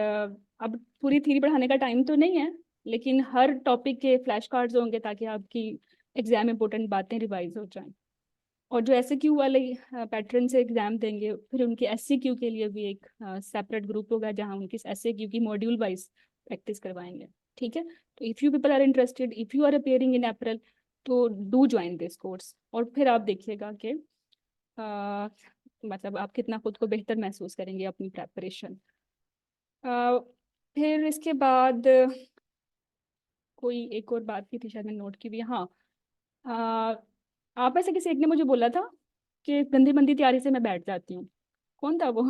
अब पूरी थ्योरी पढ़ाने का टाइम तो नहीं है, लेकिन हर टॉपिक के फ्लैश कार्ड्स होंगे ताकि आपकी एग्जाम इंपॉर्टेंट बातें रिवाइज हो जाएं। और जो SAQ वाले पैटर्न से एग्जाम देंगे, फिर उनके SCQ के लिए भी एक सेपरेट ग्रुप होगा जहाँ उनकी SAQ की मॉड्यूल वाइज प्रैक्टिस करवाएंगे। ठीक है, तो if you people are interested, if you are appearing in April, तो डू ज्वाइन दिस कोर्स। और फिर आप देखिएगा कि मतलब आप कितना खुद को बेहतर महसूस करेंगे अपनी प्रेपरेशन। फिर इसके बाद कोई एक और बात की थी, शायद मैंने नोट की भी। हाँ, आप में से किसी एक ने मुझे बोला था कि गंदी मंदी तैयारी से मैं बैठ जाती हूँ। कौन था वो?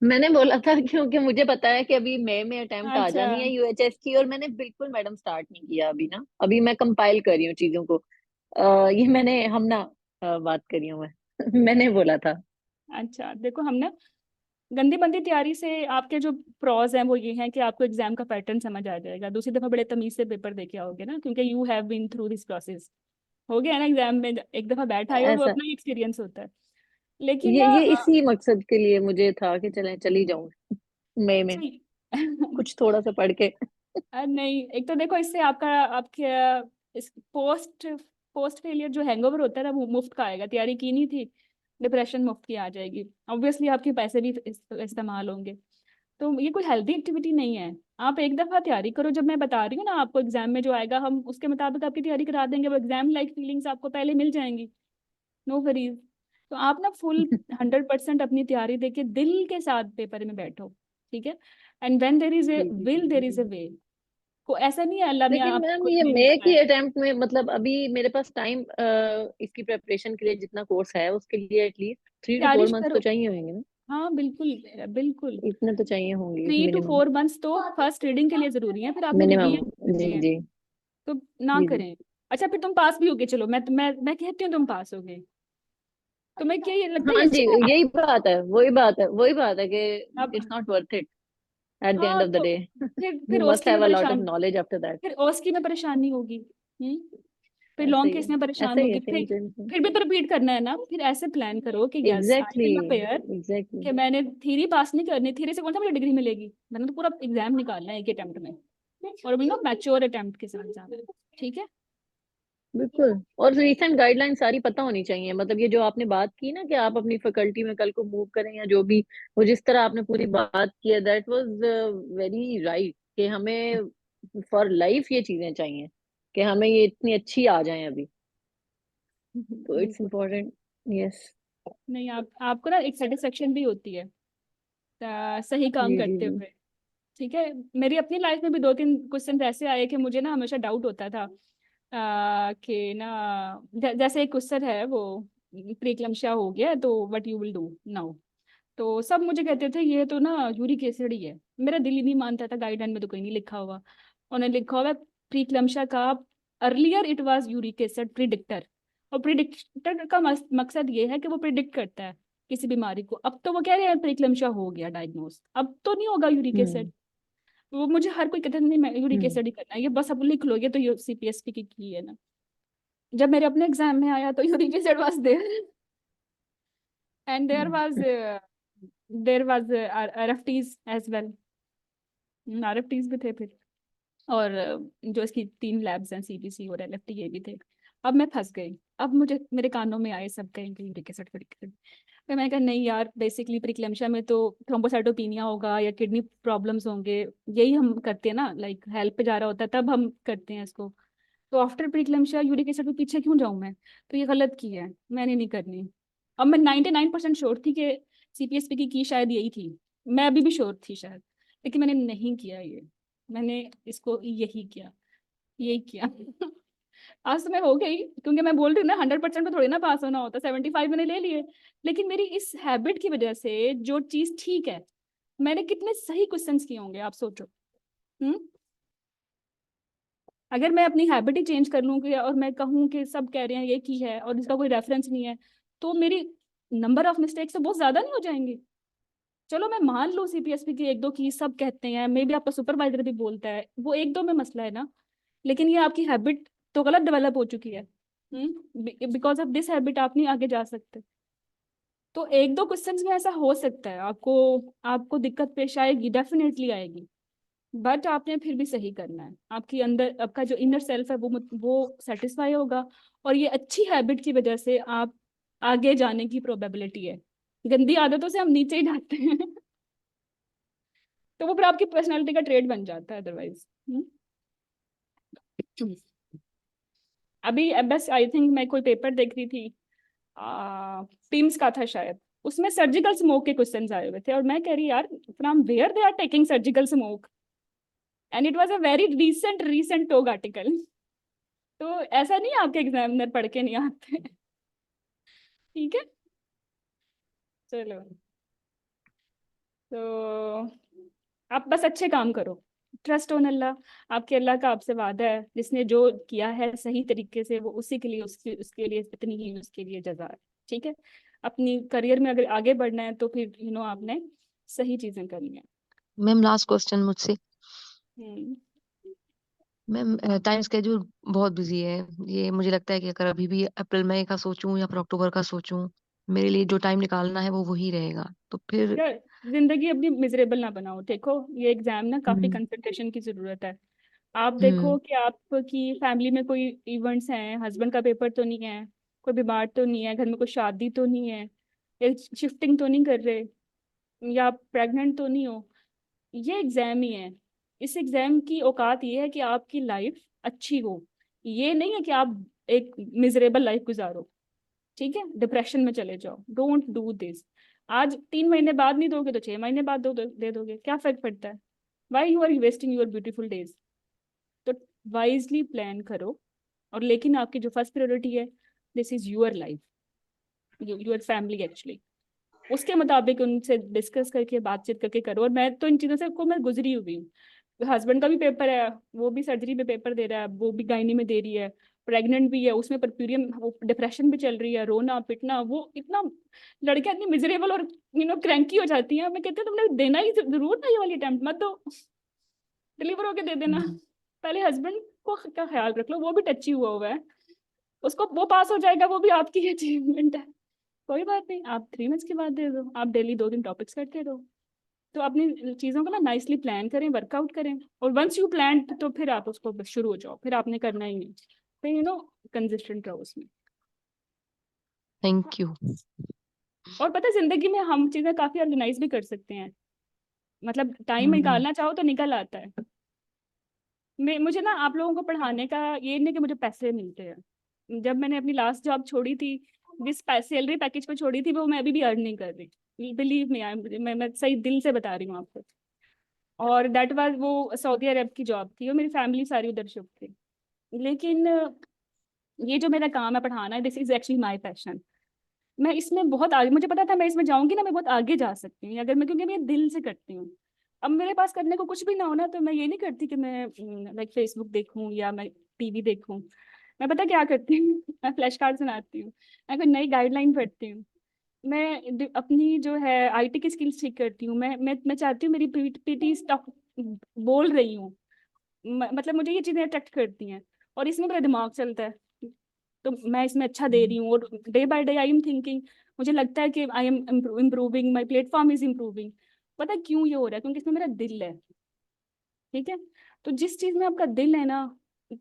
मैंने बोला था क्योंकि मुझे पता है कि अभी मई में अटेम्प्ट आ अच्छा जानी है UHS की, और मैंने बिल्कुल मैडम स्टार्ट नहीं किया अभी ना। अभी मैं कंपाइल कर रही हूँ चीजों को। ये मैंने हम ना बात करी हूँ मैं मैंने बोला था। अच्छा, देखो हम ना गंदी मंदी तैयारी से आपके जो प्रॉज हैं वो ये हैं कि आपको एग्जाम का पैटर्न समझ आ जाएगा, दूसरी दफा बड़े तमीज से पेपर देके आओगे ना, क्योंकि you have been through this process. हो गया ना, एग्जाम में एक दफा बैठ आए हो, वो ऐसा अपना ही एक्सपीरियंस होता है। लेकिन ये ना इसी मकसद के लिए मुझे था कि चली जाऊं मई में अच्छा कुछ थोड़ा सा पढ़ के। नहीं, एक तो देखो इससे आपका आपके इस पोस्ट पोस्ट फेलियर जो हैंगओवर होता है ना वो मुफ्त का आएगा, तैयारी की नहीं थी डिप्रेशन मुफ्त की आ जाएगी, ऑब्वियसली आपके पैसे भी इस्तेमाल होंगे। तो ये कोई हेल्दी एक्टिविटी नहीं है। आप एक दफा तैयारी करो, जब मैं बता रही हूँ ना आपको एग्जाम में जो आएगा हम उसके मुताबिक आपकी तैयारी करा देंगे, वो एग्जाम लाइक फीलिंग्स आपको पहले मिल जाएंगी, नो वरीज। तो आप ना फुल 100% अपनी तैयारी देके दिल के साथ पेपर में बैठो, ठीक है। And when there is a जी जी विल देयर इज ए जी। वे। को ऐसा नहीं है अल्लाह ने लेकिन मैम आपको ये नहीं मे लिखा की है। अटेम्प्ट में मतलब अभी मेरे पास टाइम इसकी प्रेपरेशन के लिए जितना कोर्स है उसके लिए एटलीस्ट 3 to 4 तैयारी मंथ्स तो करो। चाहिए होंगे ना। हाँ बिल्कुल बिल्कुल। इतने तो चाहिए होंगे 3 to 4 months तो फर्स्ट रीडिंग के लिए जरूरी है, फिर आपने मिनिमम। रिवीजन करनी जी है। जी तो ना जी जी। करें। अच्छा फिर तुम पास भी होगे, चलो मैं कहती हूँ तुम पास होगे, तुम्हें क्या ये लगता है हाँ ये जी, अच्छा है? यही बात है, वही बात है कि अब it's not worth it at the end हाँ ऑफ द तो डे। फिर यू मस्ट ओस्की में हैव अ लॉट ऑफ परेशान, नॉलेज आफ्टर दैट। फिर ओस्की में परेशानी होगी। फिर ऐसे लॉन्ग ही केस में है, परेशान ऐसे ही है, होगी, सेम सेम सेम। फिर भी तो रिपीट करना है ना। फिर ऐसे प्लान करो कि yes I exactly will appear, exactly. कि मैंने थ्योरी पास नहीं करनी, थ्योरी से कौन सा मुझे डिग्री मिलेगी, मैंने तो पूरा एग्जाम निकालना है एक अटेम्प्ट में, और बिल्कुल मैच्योर अटेम्प्ट के साथ जाना है, ठीक है। बिल्कुल। और रिसेंट गाइडलाइन सारी पता होनी चाहिए, मतलब ये जो आपने बात की ना कि आप अपनी फैकल्टी में कल को मूव करें या जो भी, वो जिस तरह आपने पूरी बात की है दैट वाज वेरी राइट कि हमें फॉर लाइफ ये चीजें चाहिए कि हमें ये इतनी अच्छी आ जाए अभी। तो इट्स बिल्कुल। इम्पोर्टेंट। यस। नहीं आप आपको ना एक सेटिस्फेक्शन भी होती है सही काम जी जी करते जी। हुए, ठीक है। मेरी अपनी लाइफ में भी 2-3 क्वेश्चन ऐसे आए कि मुझे ना हमेशा डाउट होता था कि ना जैसे एक क्वेश्चन है वो प्रीक्लम्सिया हो गया तो what you will do now. तो सब मुझे कहते थे ये तो ना यूरिक एसिड ही है, मेरा दिल ही नहीं मानता था, गाइडलाइन में तो कहीं नहीं लिखा हुआ। उन्होंने लिखा हुआ प्रीक्लम्सिया का earlier it was uric acid predictor, और प्रिडिक्टर का मकसद ये है कि वो प्रिडिक्ट करता है किसी बीमारी को। अब तो वो कह रहे हैं प्रीक्लम्सिया हो गया डायग्नोस, अब तो नहीं होगा यूरिक एसिड। हम्म वो मुझे हर कोई कहता नहीं मैं यूरिक हम्म एसिड ही करना है, ये बस अब लिख लो, ये तो ये सीपीएसपी की है ना। जब मेरे अपने एग्जाम में आया तो uric acid was there, and there was RFTs as well, RFTs भी थे फिर। और जो इसकी 3 लैब्स हैं सीबीसी और एलएफटी ये भी थे। अब मैं फंस गई, अब मुझे मेरे कानों में आए सब कहेंगे यूरिक एसिड यूरिक एसिड। फिर मैंने कहा नहीं यार, बेसिकली प्रीक्लेम्शिया में तो थ्रोम्बोसाइटोपिनिया होगा या किडनी प्रॉब्लम्स होंगे, यही हम करते हैं ना, लाइक हेल्प पे जा रहा होता है तब हम करते हैं इसको। तो आफ्टर प्रीक्लेम्शिया यूरिक एसिड के पीछे क्यों जाऊं मैं, तो ये गलत की है, मैंने नहीं करनी। अब मैं 99% श्योर थी कि सीपीएसपी की शायद यही थी, मैं अभी भी श्योर थी शायद, लेकिन मैंने नहीं किया ये, मैंने इसको यही किया, यही किया। आज तो मैं हो गई, क्योंकि मैं बोल रही हूँ ना 100% तो थोड़ी ना पास होना होता, 75 मैंने ले लिए। लेकिन मेरी इस हैबिट की वजह से जो चीज ठीक है, मैंने कितने सही क्वेश्चंस किए होंगे आप सोचो। हम्म। अगर मैं अपनी हैबिट ही चेंज कर लूंगी और मैं कहूँ कि सब कह रहे हैं ये की है और इसका कोई रेफरेंस नहीं है, तो मेरी नंबर ऑफ मिस्टेक्स तो बहुत ज्यादा नहीं हो जाएंगी। चलो मैं मान लूँ सीपीएसपी की 1-2 की सब कहते हैं, मे बी आपका सुपरवाइजर भी बोलता है, वो 1-2 में मसला है ना, लेकिन ये आपकी हैबिट तो गलत डेवलप हो चुकी है। बिकॉज ऑफ दिस हैबिट आप नहीं आगे जा सकते। तो 1-2 क्वेश्चंस में ऐसा हो सकता है, आपको आपको दिक्कत पेश आएगी, डेफिनेटली आएगी, बट आपने फिर भी सही करना है। आपकी अंदर आपका जो इनर सेल्फ है वो सेटिस्फाई होगा, और ये अच्छी हैबिट की वजह से आप आगे जाने की प्रोबेबिलिटी है। गंदी आदतों से हम नीचे ही जाते हैं। तो वो फिर आपकी पर्सनालिटी का ट्रेड बन जाता है अदरवाइज। अभी बस आई थिंक मैं कोई पेपर देख रही थी, टीम्स का था शायद, उसमें सर्जिकल स्मोक के क्वेश्चंस आए हुए थे, और मैं कह रही यार from where they are taking surgical smoke, and it was a very recent talk article. तो ऐसा नहीं आपके एग्जामिनर पढ़ के नहीं आते। ठीक है, चलो। तो आप बस अच्छे काम करो, ट्रस्ट ऑन अल्लाह। आपके अल्लाह का आपसे वादा है, जिसने जो किया है सही तरीके से वो उसी के लिए उसके लिए इतनी ही उसके लिए जजा है, ठीक है। अपनी करियर में अगर आगे बढ़ना है तो फिर आपने सही चीजें करनी है। मैम लास्ट क्वेश्चन मुझसे। हम्म। मैम टाइम स्केड्यूल बहुत बिजी है। ये मुझे लगता है कि अगर अभी भी अप्रैल मई का सोचूं या फिर अक्टूबर का सोचूं, मेरे लिए जो टाइम निकालना है वो वही रहेगा, तो फिर यार जिंदगी अपनी मिजरेबल ना बनाओ, देखो ये एग्जाम ना काफी हम्म कंसंट्रेशन की जरूरत है। आप देखो हम्म कि आपकी फैमिली में कोई इवेंट्स हैं, हस्बैंड का पेपर तो नहीं है, कोई बीमार तो नहीं है, घर में कोई शादी तो नहीं है, शिफ्टिंग तो नहीं कर रहे, या प्रेग्नेंट तो नहीं हो। ये एग्जाम ही है। इस एग्जाम की औकात ये है कि आपकी लाइफ अच्छी हो, ये नहीं है कि आप एक मिजरेबल लाइफ गुजारो। ठीक है, डिप्रेशन में चले जाओ। Don't do this. आज 3 महीने बाद नहीं दोगे तो 6 महीने बाद दे दोगे, क्या फर्क पड़ता है? Why you are wasting your beautiful days? तो वाइजली प्लान करो। और लेकिन आपकी जो फर्स्ट प्रायोरिटी है, this is your life, your family actually. उसके मुताबिक उनसे डिस्कस करके बातचीत करके करो। और मैं तो इन चीज़ों से को मैं गुजरी हुई हूँ। हस्बैंड का भी पेपर है, वो भी सर्जरी में पेपर दे रहा है, वो भी गायनी में दे रही है, प्रेग्नेंट भी है, उसमें परप्यूरियम, वो डिप्रेशन भी चल रही है, रोना पिटना, वो इतना लड़कियां इतनी मिजरेबल और क्रैंकी हो जाती हैं। मैं कहती हूँ तुमने देना ही जरूर ना, ये वाली अटेम्प्ट मत दो, डिलीवर होके दे देना। पहले हस्बैंड को का ख्याल रख लो, वो भी टची हुआ है, उसको वो पास हो जाएगा, वो भी आपकी अचीवमेंट है। कोई बात नहीं, आप 3 मंथ्स के बाद दे दो, आप डेली 2 दिन टॉपिक्स करते रहो। तो अपनी चीज़ों को ना नाइसली प्लान करें, वर्कआउट करें, और वंस यू प्लान तो फिर आप उसको बस शुरू हो जाओ, फिर आपने करना ही नहीं, फिर कंसिस्टेंट रहो उसमें। Thank you. और पता है जिंदगी में हम चीज़ें काफ़ी ऑर्गेनाइज भी कर सकते हैं, मतलब टाइम निकालना चाहो तो निकल आता है। मुझे ना आप लोगों को पढ़ाने का ये नहीं कि मुझे पैसे मिलते हैं। जब मैंने अपनी लास्ट जॉब छोड़ी थी, जिस सैलरी पैकेज पे छोड़ी थी, वो मैं अभी भी अर्न नहीं कर रही। बिलीव मी, मैं सही दिल से बता रही हूँ आपको। और दैट वाज, वो सऊदी अरब की जॉब थी, और मेरी फैमिली सारी उधर शिफ्ट थी। लेकिन ये जो मेरा काम है पढ़ाना, this is actually my passion. मैं इसमें बहुत आगे, मुझे पता था मैं इसमें जाऊंगी ना, मैं बहुत आगे जा सकती हूँ अगर मैं, क्योंकि मैं दिल से करती हूँ। अब मेरे पास करने को कुछ भी ना हो ना, तो मैं ये नहीं करती कि मैं लाइक फेसबुक देखूँ या मैं टीवी देखूँ। मैं पता क्या करती हूँ मैं फ्लैश कार्ड सुनाती हूँ, मैं कोई नई गाइडलाइन पढ़ती हूँ, मैं अपनी जो है आईटी की स्किल्स ठीक करती हूँ। मैं चाहती हूँ मेरी पीटी स्टॉक बोल रही हूँ, मतलब मुझे ये चीज़ें अट्रैक्ट करती हैं, और इसमें मेरा दिमाग चलता है। तो मैं इसमें अच्छा दे रही हूँ, और day by day I am thinking, मुझे लगता है कि I am improving, my platform is improving. पता है क्यों ये हो रहा है? क्योंकि इसमें मेरा दिल है। ठीक है, तो जिस चीज़ में आपका दिल है ना,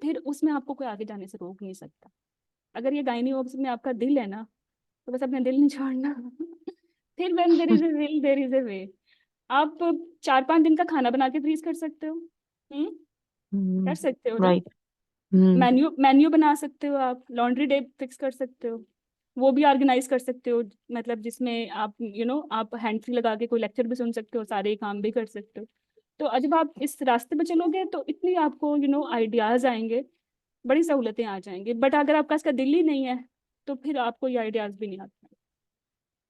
फिर उसमें आपको कोई आगे जाने से रोक नहीं सकता। अगर ये गायनी ऑब्स में आपका दिल है ना, तो बस अपना दिल नहीं छोड़ना फिर when there is a will there is a way. आप 4-5 दिन का खाना बना के फ्रीज कर सकते हो। कर सकते हो ना? राइट। मेन्यू बना सकते हो, आप लॉन्ड्री डे फिक्स कर सकते हो, वो भी ऑर्गेनाइज कर सकते हो, मतलब जिसमें आप आप हैंड फ्री लगा के कोई लेक्चर भी सुन सकते हो, सारे काम भी कर सकते हो। तो जब आप इस रास्ते पे चलोगे तो इतनी आपको आइडियाज आएंगे, बड़ी सहूलतें आ जाएंगी। बट अगर आपका इसका दिल ही नहीं है, तो फिर आपको ये आइडियाज भी नहीं आते।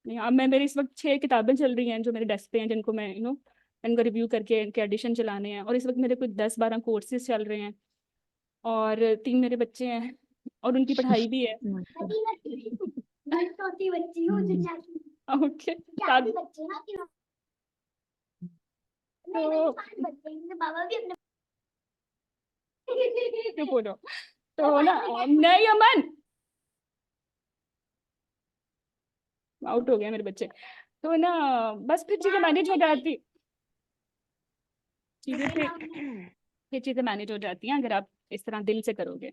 नहीं, अब मेरी इस वक्त 6 किताबें चल रही हैं जो मेरे डेस्क पे हैं, जिनको मैं इनको रिव्यू करके इनके एडिशन चलाने हैं। और इस वक्त मेरे कोई 10-12 कोर्सेज चल रहे हैं, और 3 मेरे बच्चे हैं, और उनकी पढ़ाई भी है। ओके, तो बोलो तो ना, नहीं अमन, आउट हो गए मेरे बच्चे। तो ना बस फिर चीजें मैनेज हो जाती, चीजें फिर चीजें मैनेज हो जाती हैं अगर आप इस तरह दिल से करोगे,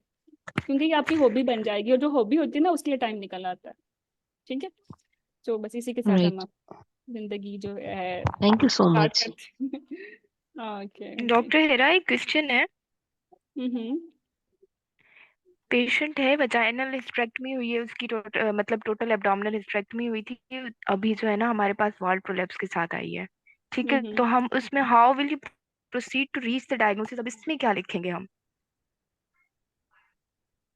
क्योंकि ये आपकी हॉबी बन जाएगी, और जो हॉबी होती है ना उसके लिए टाइम निकल आता है। ठीक है, तो बस इसी के साथ हम राइट। जिंदगी जो है thank you so start much. करते हैं। ओके डॉक्टर हेरा, एक क्वेश्चन है। हम्म पेशेंट है, वजाइनल हिस्टेरेक्टमी हुई है उसकी, मतलब टोटल एब्डोमिनल हिस्टेरेक्टमी हुई थी। अभी जो है ना हमारे पास वॉल प्रोलेप्स के साथ आई है। ठीक है, तो हम उसमें how will you proceed to reach the diagnosis, अब इसमें क्या लिखेंगे हम?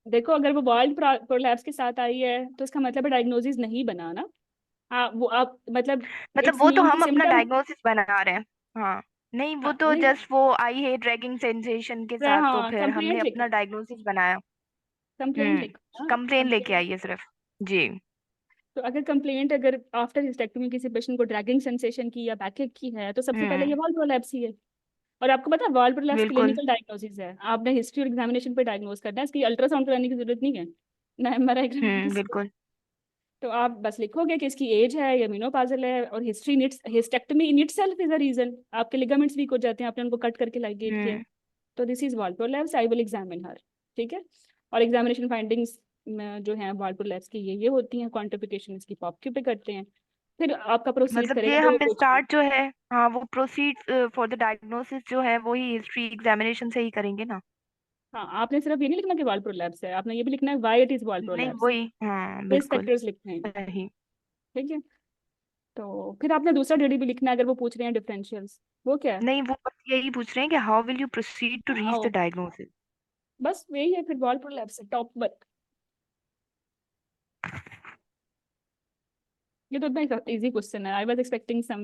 देखो, अगर वो वाइल्ड प्रोलैप्स के साथ आई है तो इसका मतलब डायग्नोसिस नहीं बना ना। वो आप मतलब मतलब इट्स वो तो मीन की हम अपना सिम्टम। डायग्नोसिस बना रहे हैं। हाँ, नहीं वो हाँ तो नहीं, जस्ट वो आई है ड्रैगिंग सेंसेशन के साथ, तो हाँ फिर हमने कंप्लेंट अपना लिखो, डायग्नोसिस बनाया। कंप्लेंट लिखो ना, कंप्लेन लेके कंप्लेंट। आई है सिर्फ। जी। तो अगर कंप्लेंट, अगर आफ्टर हिस्टेक्टमी किसी पेशेंट को ड्रैगिंग सेंसेशन की या बैकएक की है, तो सबसे पहले ये हम्म। वाल्व प्रोलैप्स ही है। और आपको पता है वाल्व प्रोलैप्स बिल्कुल। क्लिनिकल डायग्नोसिस है, आपने हिस्ट्री और एग्जामिनेशन पे डायग्नोस करना है, इसकी अल्ट्रासाउंड कराने की जरूरत नहीं है, ना एमआरआई कराने की। बिल्कुल। तो आप बस लिखोगे कि इसकी एज है या मेनोपॉजल है, और history hysterectomy in itself is a reason, आपके लिगामेंट्स वीक हो जाते हैं, आपने उनको कट करके लाइगेट किया है, हम्म। तो this is valve prolapse, I will examine her. ठीक है, और एग्जामिनेशन फाइंडिंग्स जो है वाल्व प्रोलैप्स की ये होती हैं, क्वांटिफिकेशन इसकी पॉप क्यू पे करते हैं, फिर आपका प्रोसीड मतलब करेगा ये जो हमें कुछ भी। स्टार्ट जो है, हाँ वो प्रोसीड फॉर द डायग्नोसिस जो है वो ही हिस्ट्री एग्जामिनेशन से ही करेंगे ना। हाँ, आपने सिर्फ ये नहीं लिखना कि वॉल प्रोलैप्स है, आपने ये भी लिखना है व्हाई इट इज वॉल नहीं प्रोलैप्स, वही, हाँ रिस्क बिल्कुल फैक्टर्स लिखने हैं। सही। ठीक है, तो फिर आपने दूसरा डेडी भी लिखना है अगर वो पूछ रहे हैं डिफरेंशियल्स। वो क्या है? नहीं वो बस यही पूछ रहे हैं कि how will you proceed to reach the आओ, डायग्नोसिस। बस वही है फिर, वॉल प्रोलैप्स है टॉप बट। ये तो इतना इजी क्वेश्चन है, I was expecting some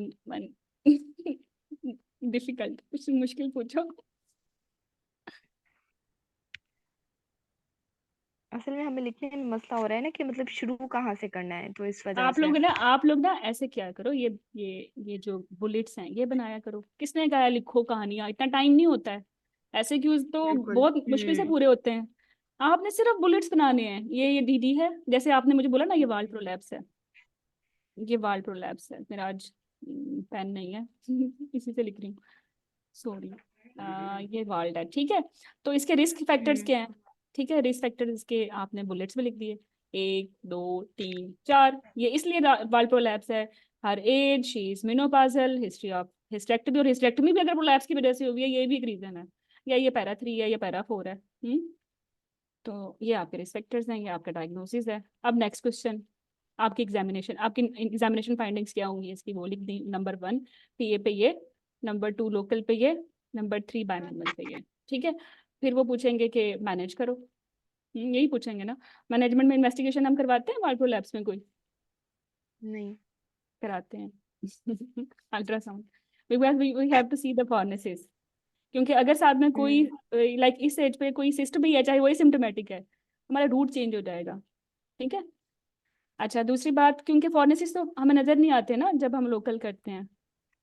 difficult, कुछ मुश्किल पूछो। असल में हमें लिखने में मसला हो रहा है ना कि मतलब शुरू कहाँ से करना है, तो इस वजह से। आप लोग ना ऐसे क्या करो, ये जो बुलेट्स हैं ये बनाया करो। किसने कहा है लिखो कहानियां, इतना टाइम नहीं होता है। ऐसे क्यूज तो बिल्कुल। बहुत मुश्किल से पूरे होते हैं। आपने सिर्फ बुलेट्स बनाने हैं। ये दीदी है, जैसे आपने मुझे बोला ना ये वाल प्रोलैप्स है, ये वाल प्रोलैप्स है। मेरा आज पेन नहीं है इसी से लिख रही हूँ, सॉरी। ये वाल्ड है, ठीक है। तो इसके रिस्क फैक्टर्स हम्म। क्या हैं? ठीक है, रिस्क फैक्टर्स इसके आपने बुलेट्स में लिख दिए, 1 2 3 4। ये इसलिए वाल प्रोलैप्स है। Her age, she is menopausal, history of hysterectomy, और हिस्टेक्टमी भी अगर प्रोलैप्स की वजह से हुई है, ये भी एक रीजन है। या ये पैरा 3 है या पैरा 4 है। तो ये आपके रिस्क फैक्टर्स हैं, ये आपका डायग्नोसिस है। अब नेक्स्ट क्वेश्चन, आपकी एग्जामिनेशन फाइंडिंग्स क्या होंगी इसकी, वो लिख दी। नंबर 1 पीए पे ये, नंबर 2 लोकल पे ये, नंबर 3 बायनॉर्मल पे ये। ठीक है, फिर वो पूछेंगे कि मैनेज करो। यही पूछेंगे ना। मैनेजमेंट में इन्वेस्टिगेशन हम करवाते हैं माइक्रो लैब्स में कोई? नहीं। कराते हैं ultrasound, because we have to see the fornices. क्योंकि अगर साथ में कोई लाइक इस एज पे कोई सिस्ट भी है, चाहे वो सिम्टोमेटिक है, हमारा रूट चेंज हो जाएगा। ठीक है। अच्छा, दूसरी बात, क्योंकि फॉर्नेसिस तो हमें नजर नहीं आते ना जब हम लोकल करते हैं।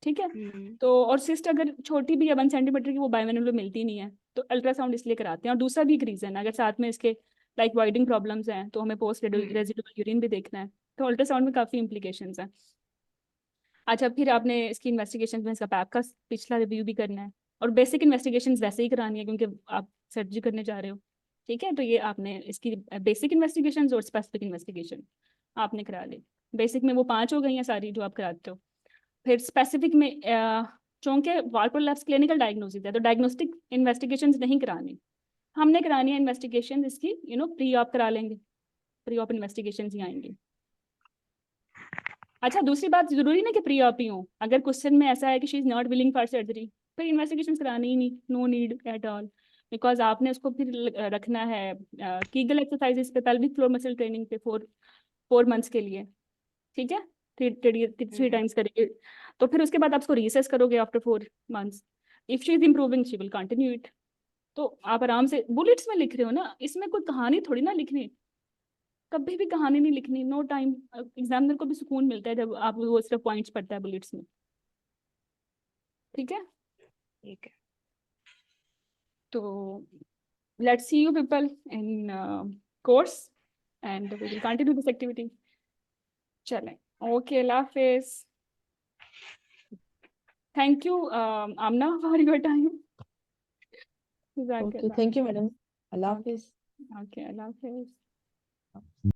ठीक है। तो और सिस्ट अगर छोटी भी है 1 सेंटीमीटर की, वो बायोमिनल में मिलती नहीं है, तो अल्ट्रासाउंड इसलिए कराते हैं। और दूसरा भी एक रीजन, अगर साथ में इसके लाइक वाइडिंग प्रॉब्लम्स हैं तो हमें पोस्ट रेजिडुअल यूरिन भी देखना है, तो अल्ट्रासाउंड में काफी इंप्लीकेशंस हैं। अच्छा, फिर आपने इसकी इन्वेस्टिगेशन में इसका पैप का पिछला रिव्यू भी करना है, और बेसिक इन्वेस्टिगेशन वैसे ही करानी है क्योंकि आप सर्जरी करने जा रहे हो। ठीक है, तो ये आपने इसकी बेसिक इन्वेस्टिगेशन और स्पेसिफिक इन्वेस्टिगेशन आपने करा ली। बेसिक में वो 5 हो गई हैं सारी जो आप कराते हो। फिर स्पेसिफिक में चूंकि वाल प्रोलैप्स क्लिनिकल डायग्नोसिस है, तो डायग्नोस्टिक इन्वेस्टिगेशंस नहीं करानी, हमने करानी है इन्वेस्टिगेशन इसकी, प्री ऑप करा लेंगे, प्री ऑप इन्वेस्टिगेशन ही आएंगी। अच्छा, दूसरी बात, जरूरी ना कि प्री ऑप ही हो। अगर क्वेश्चन में ऐसा है कि she is not willing for surgery, फिर इन्वेस्टिगेशन करानी ही नहीं, no need at all. Because आपने उसको फिर रखना है कीगल एक्सरसाइजेस पे, पेल्विक फ्लोर मसल ट्रेनिंग पे 4 मंथ्स के लिए। ठीक है, 3 टाइम्स करेंगे। तो फिर उसके बाद आप उसको रीसेस करोगे after 4 months. If she is improving she will continue it. तो आप आराम से बुलेट्स में लिख रहे हो ना, इसमें कोई कहानी थोड़ी ना लिखनी, कभी भी कहानी नहीं लिखनी, नो टाइम। एग्जामिनर को भी सुकून मिलता है जब आप वो सिर्फ पॉइंट्स पढ़ता है बुलेट्स में। ठीक है, ठीक है। तो let's see you people in course and we will continue this activity. चलें, ओके, अल्लाह हाफिज। Thank you Amna for your time. Okay, thank you madam. अल्लाह हाफिज। ओके, अल्लाह हाफिज।